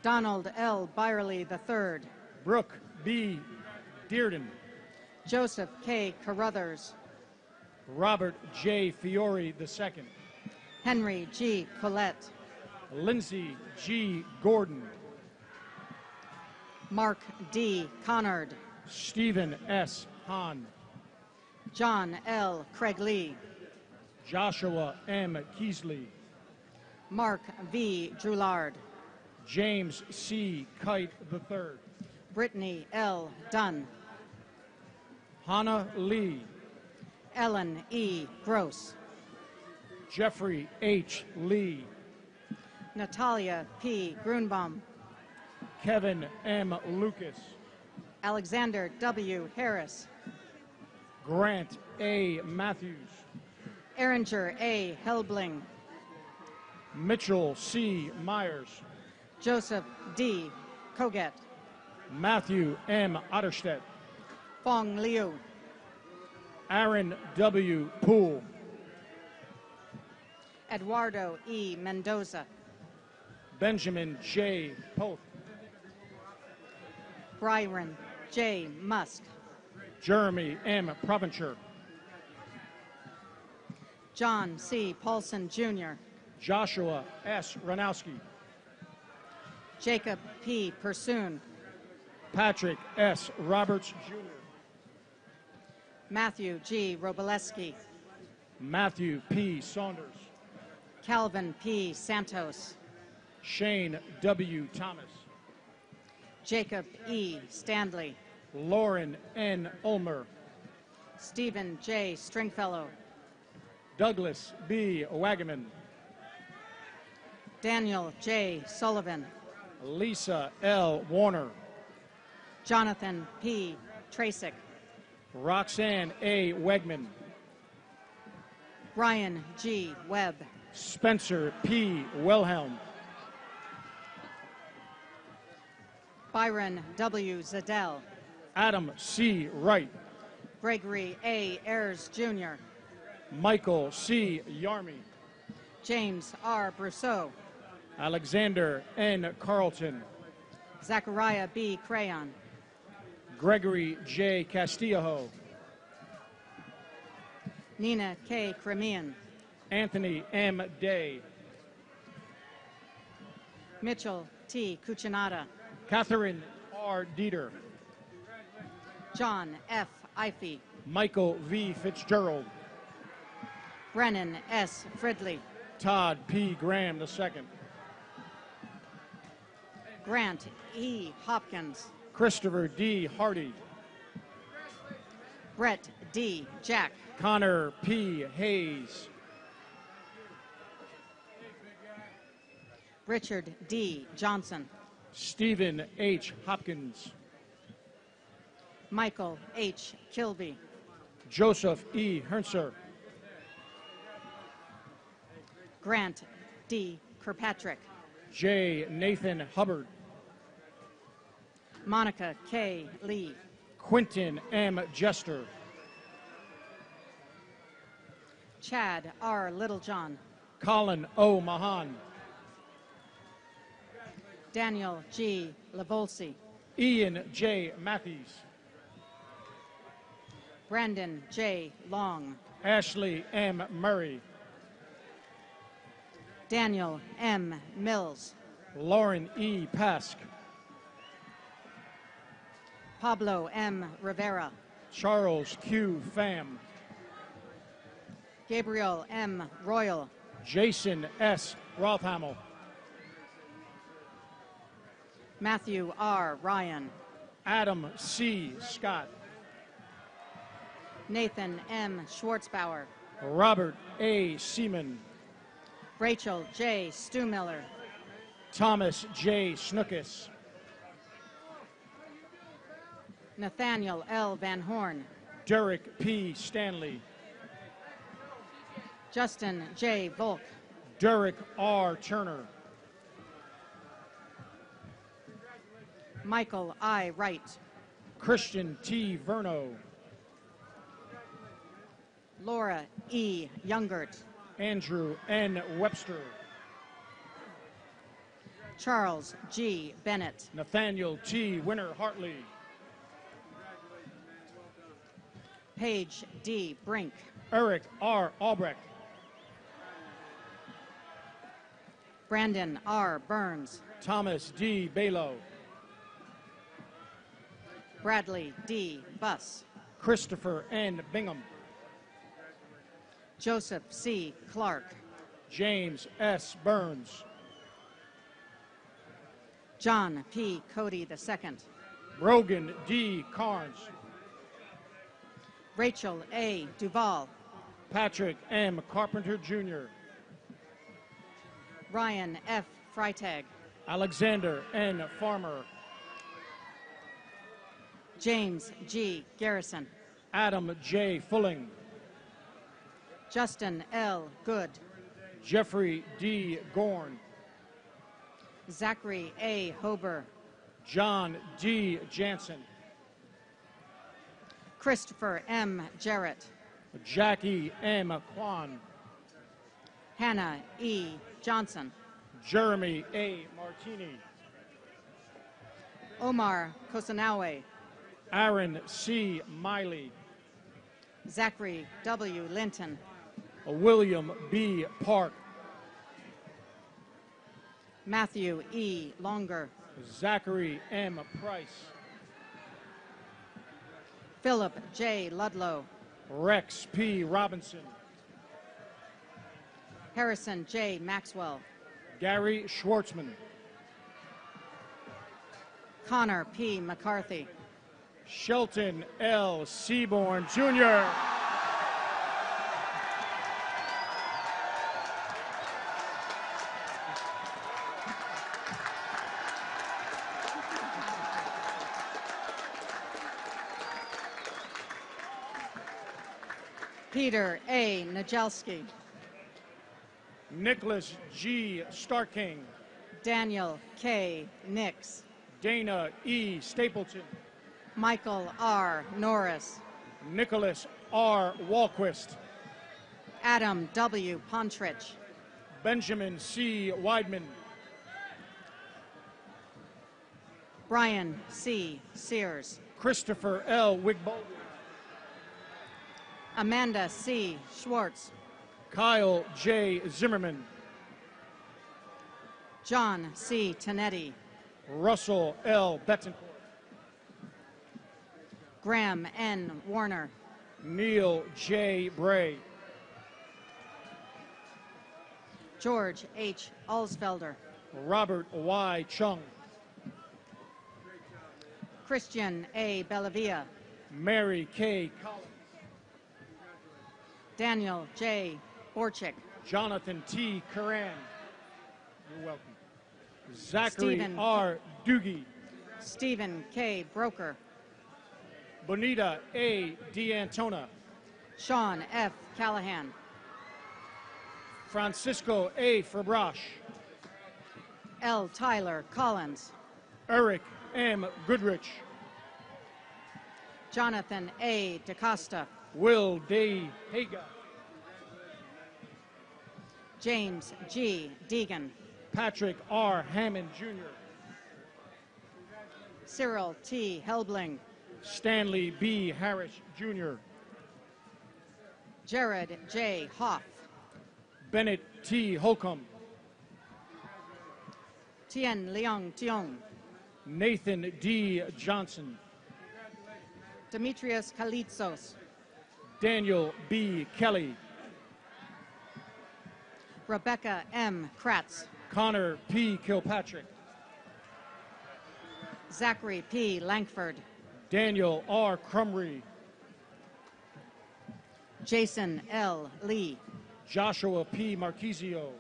Donald L. Byerly III. Brooke B. Dearden. Joseph K. Carruthers. Robert J. Fiore II. Henry G. Collette. Lindsay G. Gordon. Mark D. Connard. Stephen S. Hahn. John L. Craig Lee. Joshua M. Keesley. Mark V. Droulard. James C. Kite III. Brittany L. Dunn. Hannah Lee. Ellen E. Gross. Jeffrey H. Lee. Natalia P. Grunbaum. Kevin M. Lucas. Alexander W. Harris. Grant A. Matthews. Eringer A. Helbling. Mitchell C. Myers. Joseph D. Koget. Matthew M. Otterstedt. Fong Liu. Aaron W. Poole. Eduardo E. Mendoza. Benjamin J. Poth. Byron J. Musk. Jeremy M. Provencher. John C. Paulson Jr. Joshua S. Ranowski. Jacob P. Pursoon. Patrick S. Roberts Jr. Matthew G. Roboleski. Matthew P. Saunders. Calvin P. Santos. Shane W. Thomas. Jacob E. Stanley. Lauren N. Ulmer. Stephen J. Stringfellow. Douglas B. Wagaman. Daniel J. Sullivan. Lisa L. Warner. Jonathan P. Trasick. Roxanne A. Wegman. Brian G. Webb. Spencer P. Wilhelm. Byron W. Zadell. Adam C. Wright. Gregory A. Ayers Jr. Michael C. Yarmy. James R. Brousseau. Alexander N. Carlton. Zachariah B. Crayon. Gregory J. Castillo. Nina K. Crimean. Anthony M. Day. Mitchell T. Cuccinata. Catherine R. Dieter. John F. Ifey. Michael V. Fitzgerald. Brennan S. Fridley. Todd P. Graham II. Grant E. Hopkins. Christopher D. Hardy. Brett D. Jack. Connor P. Hayes. Richard D. Johnson. Stephen H. Hopkins. Michael H. Kilby. Joseph E. Hernser. Grant D. Kirkpatrick. J. Nathan Hubbard. Monica K. Lee. Quentin M. Jester. Chad R. Littlejohn. Colin O. Mahan. Daniel G. Lavolsi. Ian J. Matthews. Brandon J. Long. Ashley M. Murray. Daniel M. Mills. Lauren E. Pask. Pablo M. Rivera. Charles Q. Pham. Gabriel M. Royal. Jason S. Rothamel. Matthew R. Ryan. Adam C. Scott. Nathan M. Schwartzbauer. Robert A. Seaman. Rachel J. Stewmiller. Thomas J. Snookus. Nathaniel L. Van Horn. Derek P. Stanley. Justin J. Volk. Derek R. Turner. Michael I. Wright. Christian T. Verno. Laura E. Youngert. Andrew N. Webster. Charles G. Bennett. Nathaniel T. Winter Hartley. Paige D. Brink. Eric R. Albrecht. Brandon R. Burns. Thomas D. Balo. Bradley D. Buss. Christopher N. Bingham. Joseph C. Clark. James S. Burns. John P. Cody II. Brogan D. Carnes. Rachel A. Duval. Patrick M. Carpenter, Jr. Ryan F. Freitag. Alexander N. Farmer. James G. Garrison. Adam J. Fulling. Justin L. Good. Jeffrey D. Gorn. Zachary A. Hober. John D. Jansen. Christopher M. Jarrett. Jackie M. Kwan. Hannah E. Johnson. Jeremy A. Martini. Omar Kosanawe. Aaron C. Miley. Zachary W. Linton. William B. Park. Matthew E. Longer. Zachary M. Price. Philip J. Ludlow. Rex P. Robinson. Harrison J. Maxwell. Gary Schwartzman. Connor P. McCarthy. Shelton L. Seaborn, Jr. Peter A. Najelski. Nicholas G. Starking. Daniel K. Nix. Dana E. Stapleton. Michael R. Norris. Nicholas R. Walquist. Adam W. Pontrich. Benjamin C. Weidman. Brian C. Sears. Christopher L. Wigbold. Amanda C. Schwartz. Kyle J. Zimmerman. John C. Tanetti. Russell L. Betancourt. Graham N. Warner. Neil J. Bray. George H. Alsfelder. Robert Y. Chung. Christian A. Bellavia. Mary K. Collins. Daniel J. Borchik. Jonathan T. Curran. You're welcome. Zachary Stephen R. Doogie. Stephen K. Broker. Bonita A. D'Antona. Sean F. Callahan. Francisco A. Fabrash. L. Tyler Collins. Eric M. Goodrich. Jonathan A. DaCosta. Will D. Haga. James G. Deegan. Patrick R. Hammond, Jr. Cyril T. Helbling. Stanley B. Harris, Jr. Jared J. Hoff. Bennett T. Holcomb. Tien Leong Tiong. Nathan D. Johnson. Demetrius Kalitsos. Daniel B. Kelly. Rebecca M. Kratz. Connor P. Kilpatrick. Zachary P. Lankford. Daniel R. Crumry. Jason L. Lee. Joshua P. Marquisio.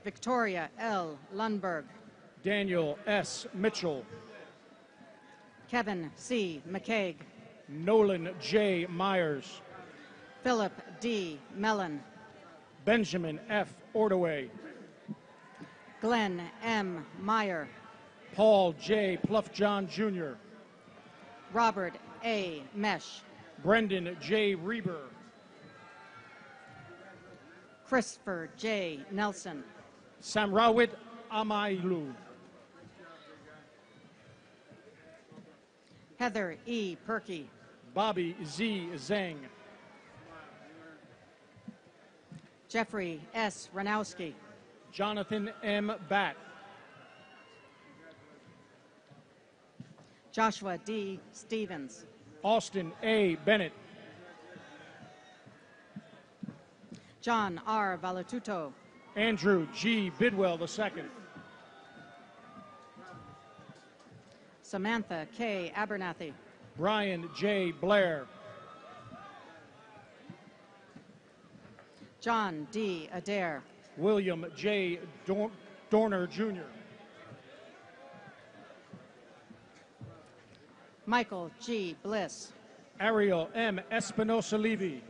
Victoria L. Lundberg. Daniel S. Mitchell. Kevin C. McCaig. Nolan J. Myers. Philip D. Mellon. Benjamin F. Ordaway. Glenn M. Meyer. Paul J. Pluffjohn, Jr. Robert A. Mesh. Brendan J. Reber. Christopher J. Nelson. Samrawit Amailu. Heather E. Perky. Bobby Z. Zhang. Jeffrey S. Ranowski. Jonathan M. Batt. Joshua D. Stevens. Austin A. Bennett. John R. Valatuto. Andrew G. Bidwell II. Samantha K. Abernathy. Brian J. Blair. John D. Adair. William J. Dorner Jr. Michael G. Bliss. Ariel M. Espinosa Levy.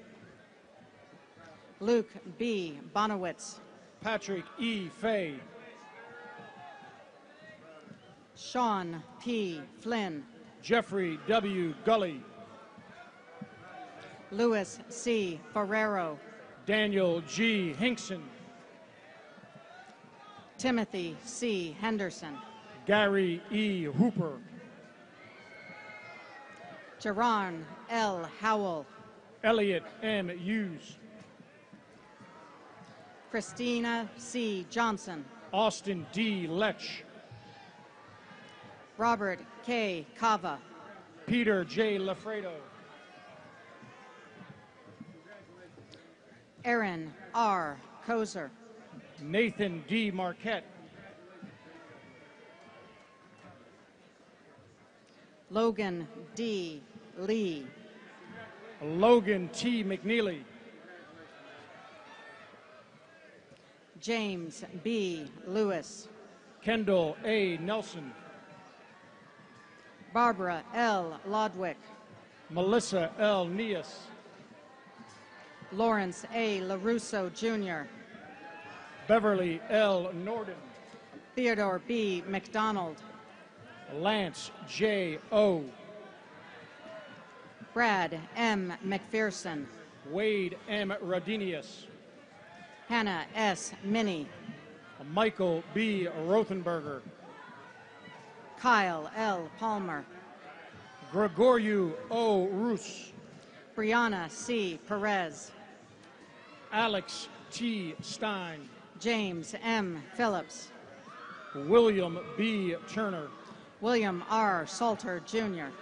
Luke B. Bonowitz. Patrick E. Fay. Sean P. Flynn. Jeffrey W. Gully. Louis C. Ferrero. Daniel G. Hinkson. Timothy C. Henderson. Gary E. Hooper. Jerron L. Howell. Elliot M. Hughes. Christina C. Johnson. Austin D. Lech. Robert K. Cava. Peter J. Lafredo. Aaron R. Kozer. Nathan D. Marquette. Logan D. Lee. Logan T. McNeely. James B. Lewis. Kendall A. Nelson. Barbara L. Lodwick. Melissa L. Neas. Lawrence A. LaRusso Jr. Beverly L. Norden. Theodore B. McDonald. Lance J. O. Brad M. McPherson. Wade M. Rodinius. Hannah S. Minnie. Michael B. Rothenberger. Kyle L. Palmer. Gregoriu O. Roos. Brianna C. Perez. Alex T. Stein. James M. Phillips. William B. Turner. William R. Salter Jr.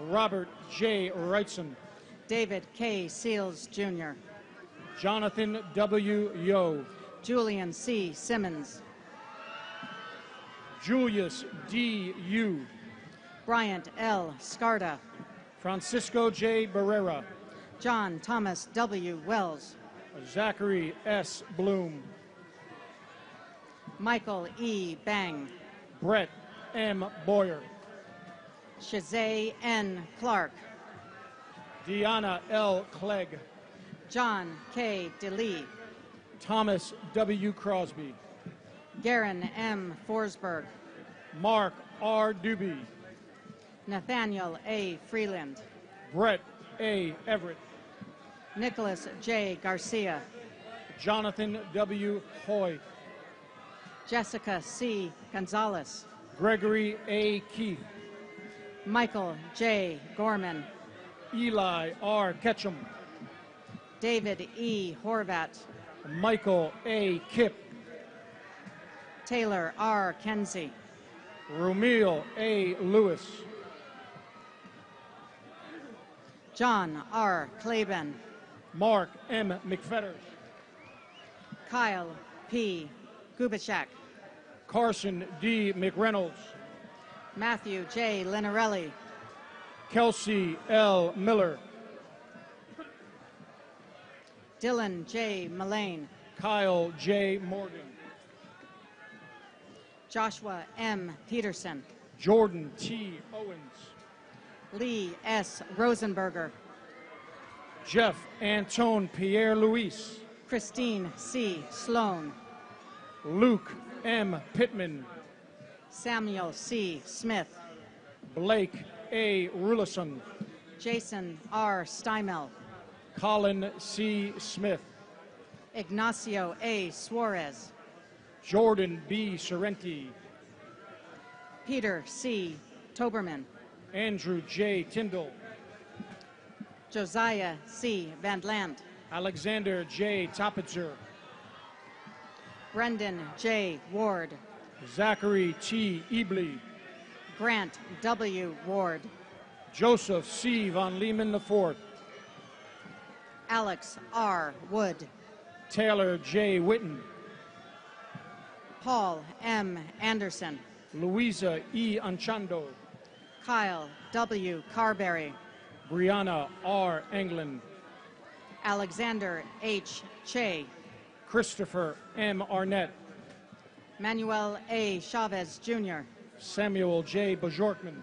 Robert J. Wrightson. David K. Seals Jr. Jonathan W. Yo. Julian C. Simmons. Julius D. Yu. Bryant L. Scarda. Francisco J. Barrera. John Thomas W. Wells. Zachary S. Bloom. Michael E. Bang. Brett M. Boyer. Shazay N. Clark. Deanna L. Clegg. John K. DeLee. Thomas W. Crosby. Garen M. Forsberg. Mark R. Doobie. Nathaniel A. Freeland. Brett A. Everett. Nicholas J. Garcia. Jonathan W. Hoy. Jessica C. Gonzalez. Gregory A. Keith. Michael J. Gorman. Eli R. Ketchum. David E. Horvat. Michael A. Kipp. Taylor R. Kenzie. Rumil A. Lewis. John R. Claben. Mark M. McFetters. Kyle P. Gubachak. Carson D. McReynolds. Matthew J. Linarelli. Kelsey L. Miller. Dylan J. Mullane. Kyle J. Morgan. Joshua M. Peterson. Jordan T. Owens. Lee S. Rosenberger. Jeff Antone Pierre Luis. Christine C. Sloan. Luke M. Pittman. Samuel C. Smith. Blake A. Rulison. Jason R. Steimel. Colin C. Smith. Ignacio A. Suarez. Jordan B. Sorrenti. Peter C. Toberman. Andrew J. Tyndall. Josiah C. Van Land. Alexander J. Topitzer. Brendan J. Ward. Zachary T. Ebley. Grant W. Ward. Joseph C. von Lehman IV. Alex R. Wood. Taylor J. Witten, Paul M. Anderson, Louisa E. Anchando, Kyle W. Carberry, Brianna R. Englund, Alexander H. Che, Christopher M. Arnett, Manuel A. Chavez Jr., Samuel J. Bajorkman,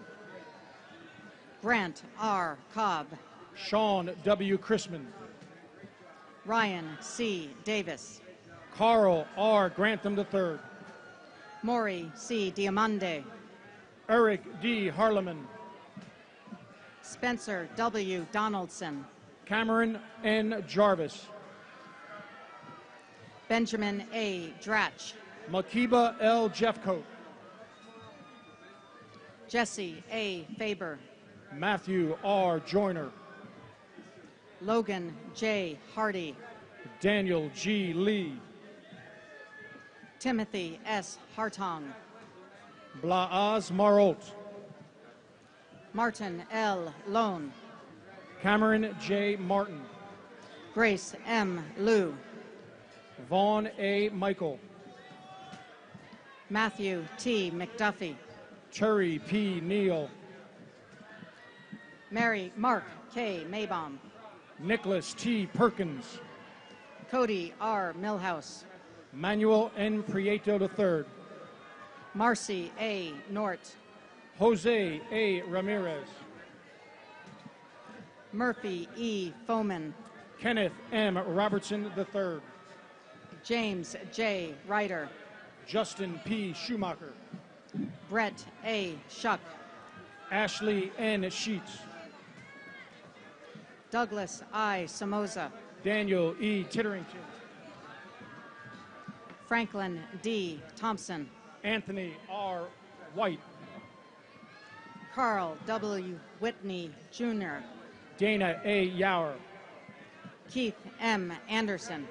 Grant R. Cobb, Sean W. Chrisman, Ryan C. Davis, Carl R. Grantham III, Maury C. Diamande, Eric D. Harleman, Spencer W. Donaldson, Cameron N. Jarvis, Benjamin A. Dratch, Makiba L. Jeffcoat, Jesse A. Faber, Matthew R. Joyner, Logan J. Hardy, Daniel G. Lee, Timothy S. Hartong, Blaaz Marot, Martin L. Lone, Cameron J. Martin, Grace M. Liu, Vaughn A. Michael, Matthew T. McDuffie, Terry P. Neal, Mark K. Maybaum, Nicholas T. Perkins, Cody R. Millhouse, Manuel N. Prieto III, Marcy A. Nort, Jose A. Ramirez, Murphy E. Foman, Kenneth M. Robertson III, James J. Ryder, Justin P. Schumacher, Brett A. Shuck, Ashley N. Sheets, Douglas I. Somoza, Daniel E. Titterington, Franklin D. Thompson, Anthony R. White, Carl W. Whitney Jr., Dana A. Yower, Keith M. Anderson,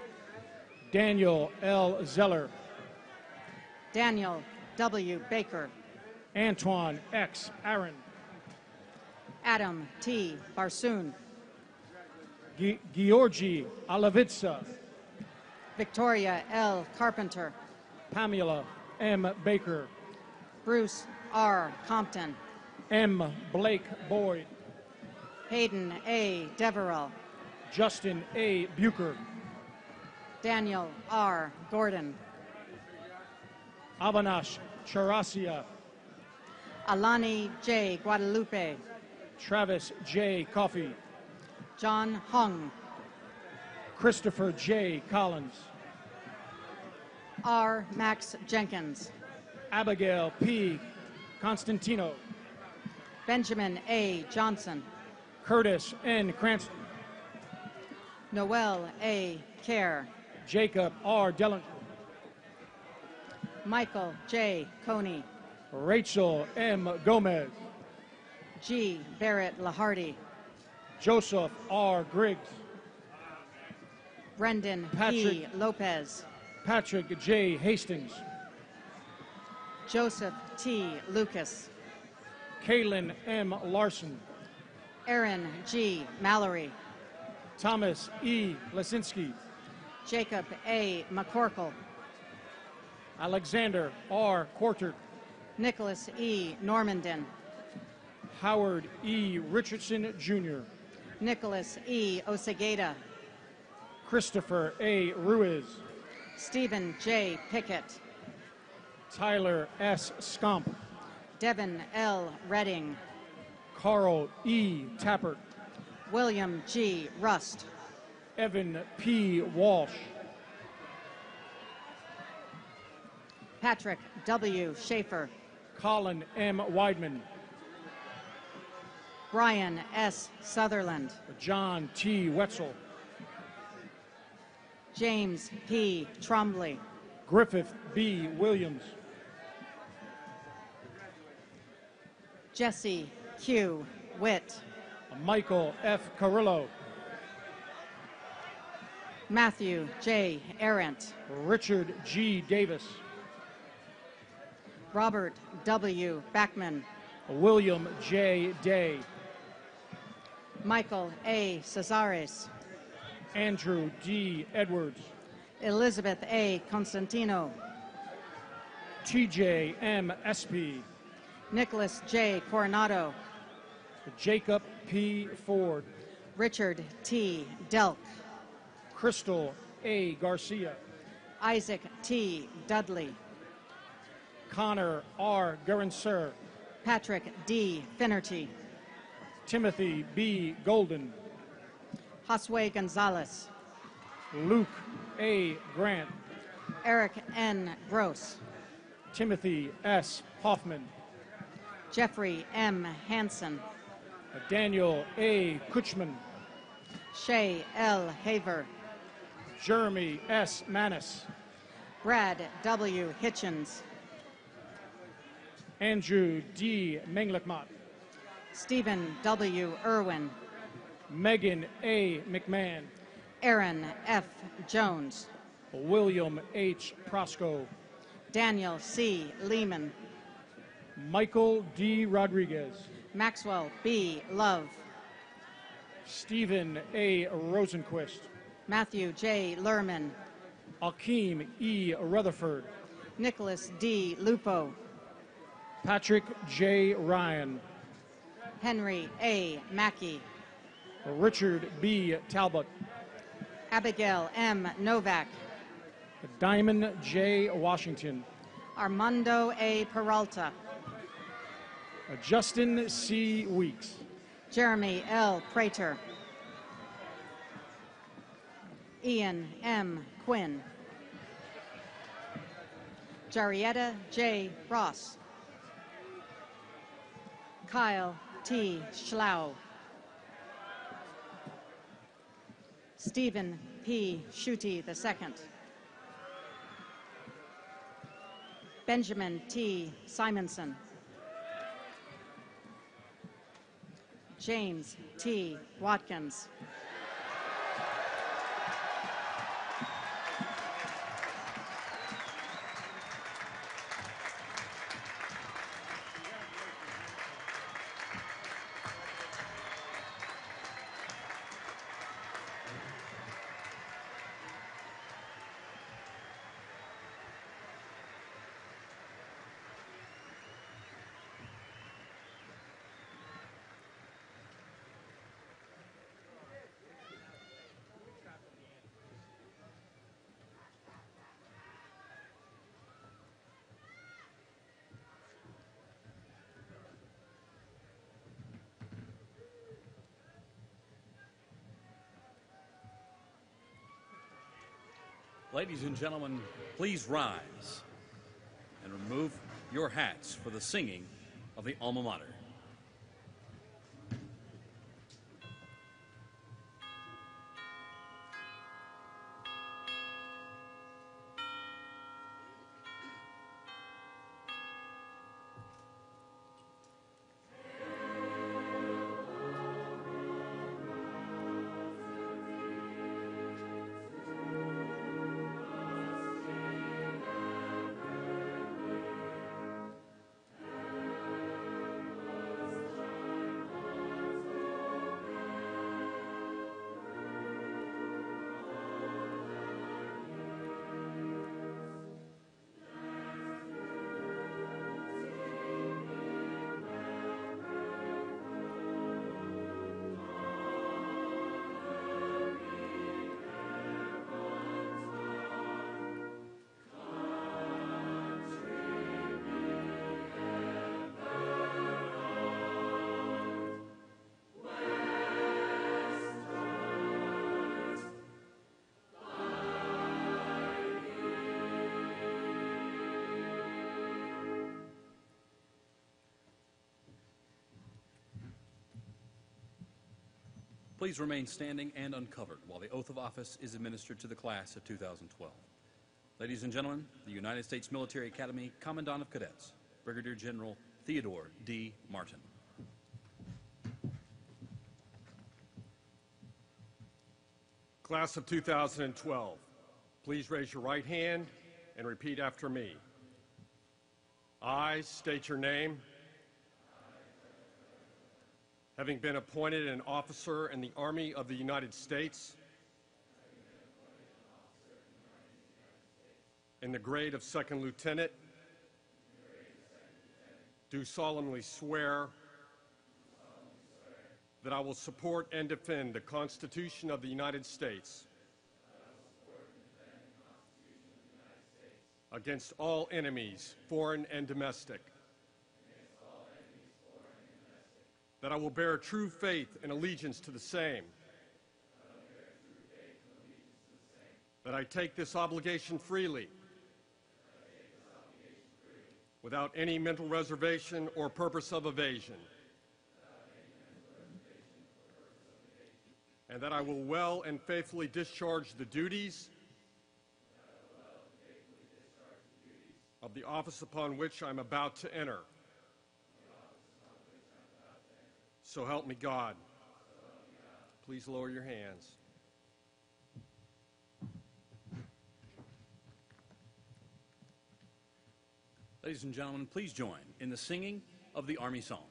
Daniel L. Zeller, Daniel W. Baker, Antoine X. Aaron, Adam T. Barsoon, Georgi Alavitsa, Victoria L. Carpenter, Pamela M. Baker, Bruce R. Compton, M. Blake Boyd, Hayden A. Deverell, Justin A. Bucher, Daniel R. Gordon, Avanash Charasia, Alani J. Guadalupe, Travis J. Coffey, John Hung, Christopher J. Collins, R. Max Jenkins, Abigail P. Constantino, Benjamin A. Johnson, Curtis N. Cranston, Noel A. Kerr, Jacob R. Dellinger, Michael J. Coney, Rachel M. Gomez, G. Barrett Lahardy, Joseph R. Griggs, Brendan P. Patrick. Lopez, Patrick J. Hastings, Joseph T. Lucas, Kaylin M. Larson, Aaron G. Mallory, Thomas E. Lesinski, Jacob A. McCorkle, Alexander R. Quartert, Nicholas E. Normandin, Howard E. Richardson Jr., Nicholas E. Osageda, Christopher A. Ruiz, Stephen J. Pickett, Tyler S. Scomp, Devin L. Redding, Carl E. Tappert, William G. Rust, Evan P. Walsh, Patrick W. Schaefer, Colin M. Weidman, Brian S. Sutherland, John T. Wetzel, James P. Trombley, Griffith B. Williams, Jesse Q. Witt, Michael F. Carrillo, Matthew J. Arendt, Richard G. Davis, Robert W. Backman, William J. Day, Michael A. Cesares, Andrew D. Edwards, Elizabeth A. Constantino, TJ M. Espy, Nicholas J. Coronado, Jacob P. Ford, Richard T. Delk, Crystal A. Garcia, Isaac T. Dudley, Connor R. Gurenser, Patrick D. Finnerty, Timothy B. Golden, Josue Gonzalez, Luke A. Grant, Eric N. Gross, Timothy S. Hoffman, Jeffrey M. Hansen, Daniel A. Kuchman, Shay L. Haver, Jeremy S. Manis, Brad W. Hitchens, Andrew D. Menglekmott, Stephen W. Irwin, Megan A. McMahon, Aaron F. Jones, William H. Prosco, Daniel C. Lehman, Michael D. Rodriguez, Maxwell B. Love, Stephen A. Rosenquist, Matthew J. Lerman, Akeem E. Rutherford, Nicholas D. Lupo, Patrick J. Ryan, Henry A. Mackey, Richard B. Talbot, Abigail M. Novak, Diamond J. Washington, Armando A. Peralta, Justin C. Weeks, Jeremy L. Prater, Ian M. Quinn, Jarietta J. Ross, Kyle T. Schlau, Stephen P. Schutte II, Benjamin T. Simonson, James T. Watkins, Ladies and gentlemen, please rise and remove your hats for the singing of the alma mater. Please remain standing and uncovered while the oath of office is administered to the class of 2012. Ladies and gentlemen, the United States Military Academy Commandant of Cadets, Brigadier General Theodore D. Martin. Class of 2012, please raise your right hand and repeat after me. I state your name. Having been appointed an officer in the Army of the United States, in the grade of second lieutenant, do solemnly swear that I will support and defend the Constitution of the United States against all enemies, foreign and domestic, that I will bear true faith and allegiance to the same, that I take this obligation freely, without any mental reservation or purpose of evasion, and that I will well and faithfully discharge the duties of the office upon which I'm about to enter. So help me God. Please lower your hands. Ladies and gentlemen, please join in the singing of the Army Song.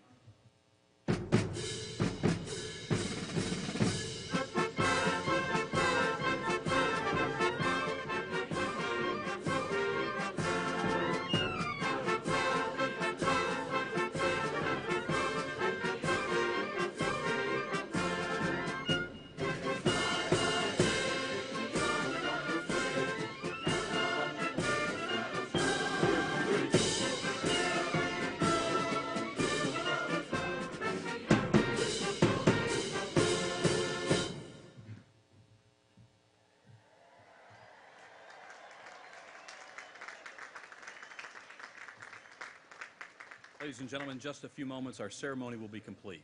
Ladies and gentlemen, in just a few moments, our ceremony will be complete.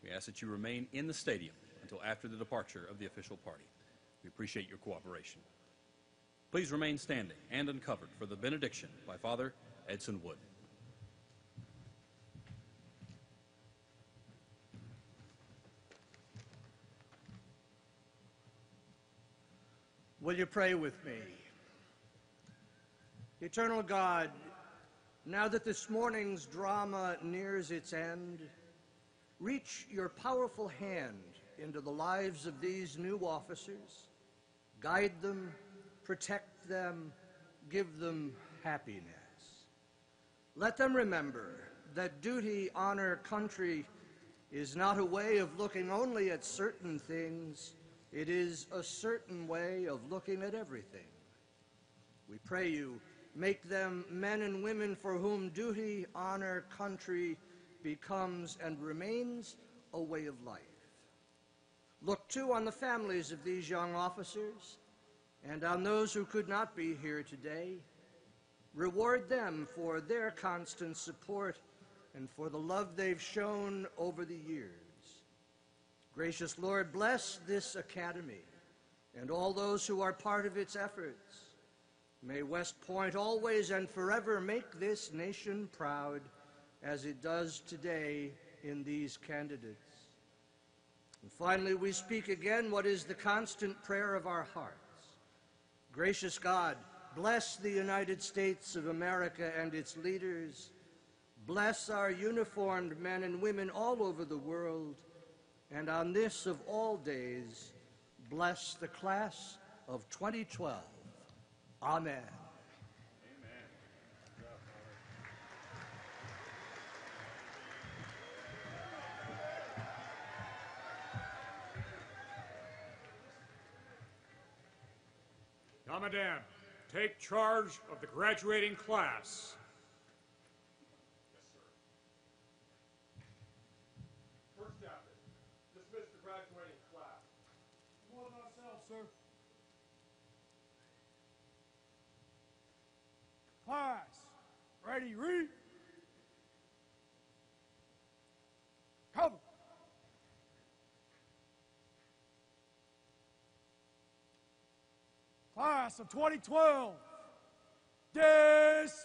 We ask that you remain in the stadium until after the departure of the official party. We appreciate your cooperation. Please remain standing and uncovered for the benediction by Father Edson Wood. Will you pray with me? Eternal God, now that this morning's drama nears its end, reach your powerful hand into the lives of these new officers, guide them, protect them, give them happiness. Let them remember that duty, honor, country is not a way of looking only at certain things, it is a certain way of looking at everything. We pray you, make them men and women for whom duty, honor, country becomes and remains a way of life. Look, too, on the families of these young officers and on those who could not be here today. Reward them for their constant support and for the love they've shown over the years. Gracious Lord, bless this academy and all those who are part of its efforts. May West Point always and forever make this nation proud, as it does today in these candidates. And finally, we speak again what is the constant prayer of our hearts. Gracious God, bless the United States of America and its leaders. Bless our uniformed men and women all over the world. And on this of all days, bless the class of 2012. Amen. Commandant, take charge of the graduating class. Yes, sir. First Captain, dismiss the graduating class. More than ourselves, sir. Class, ready, read. Cover. Class of 2012, dismiss.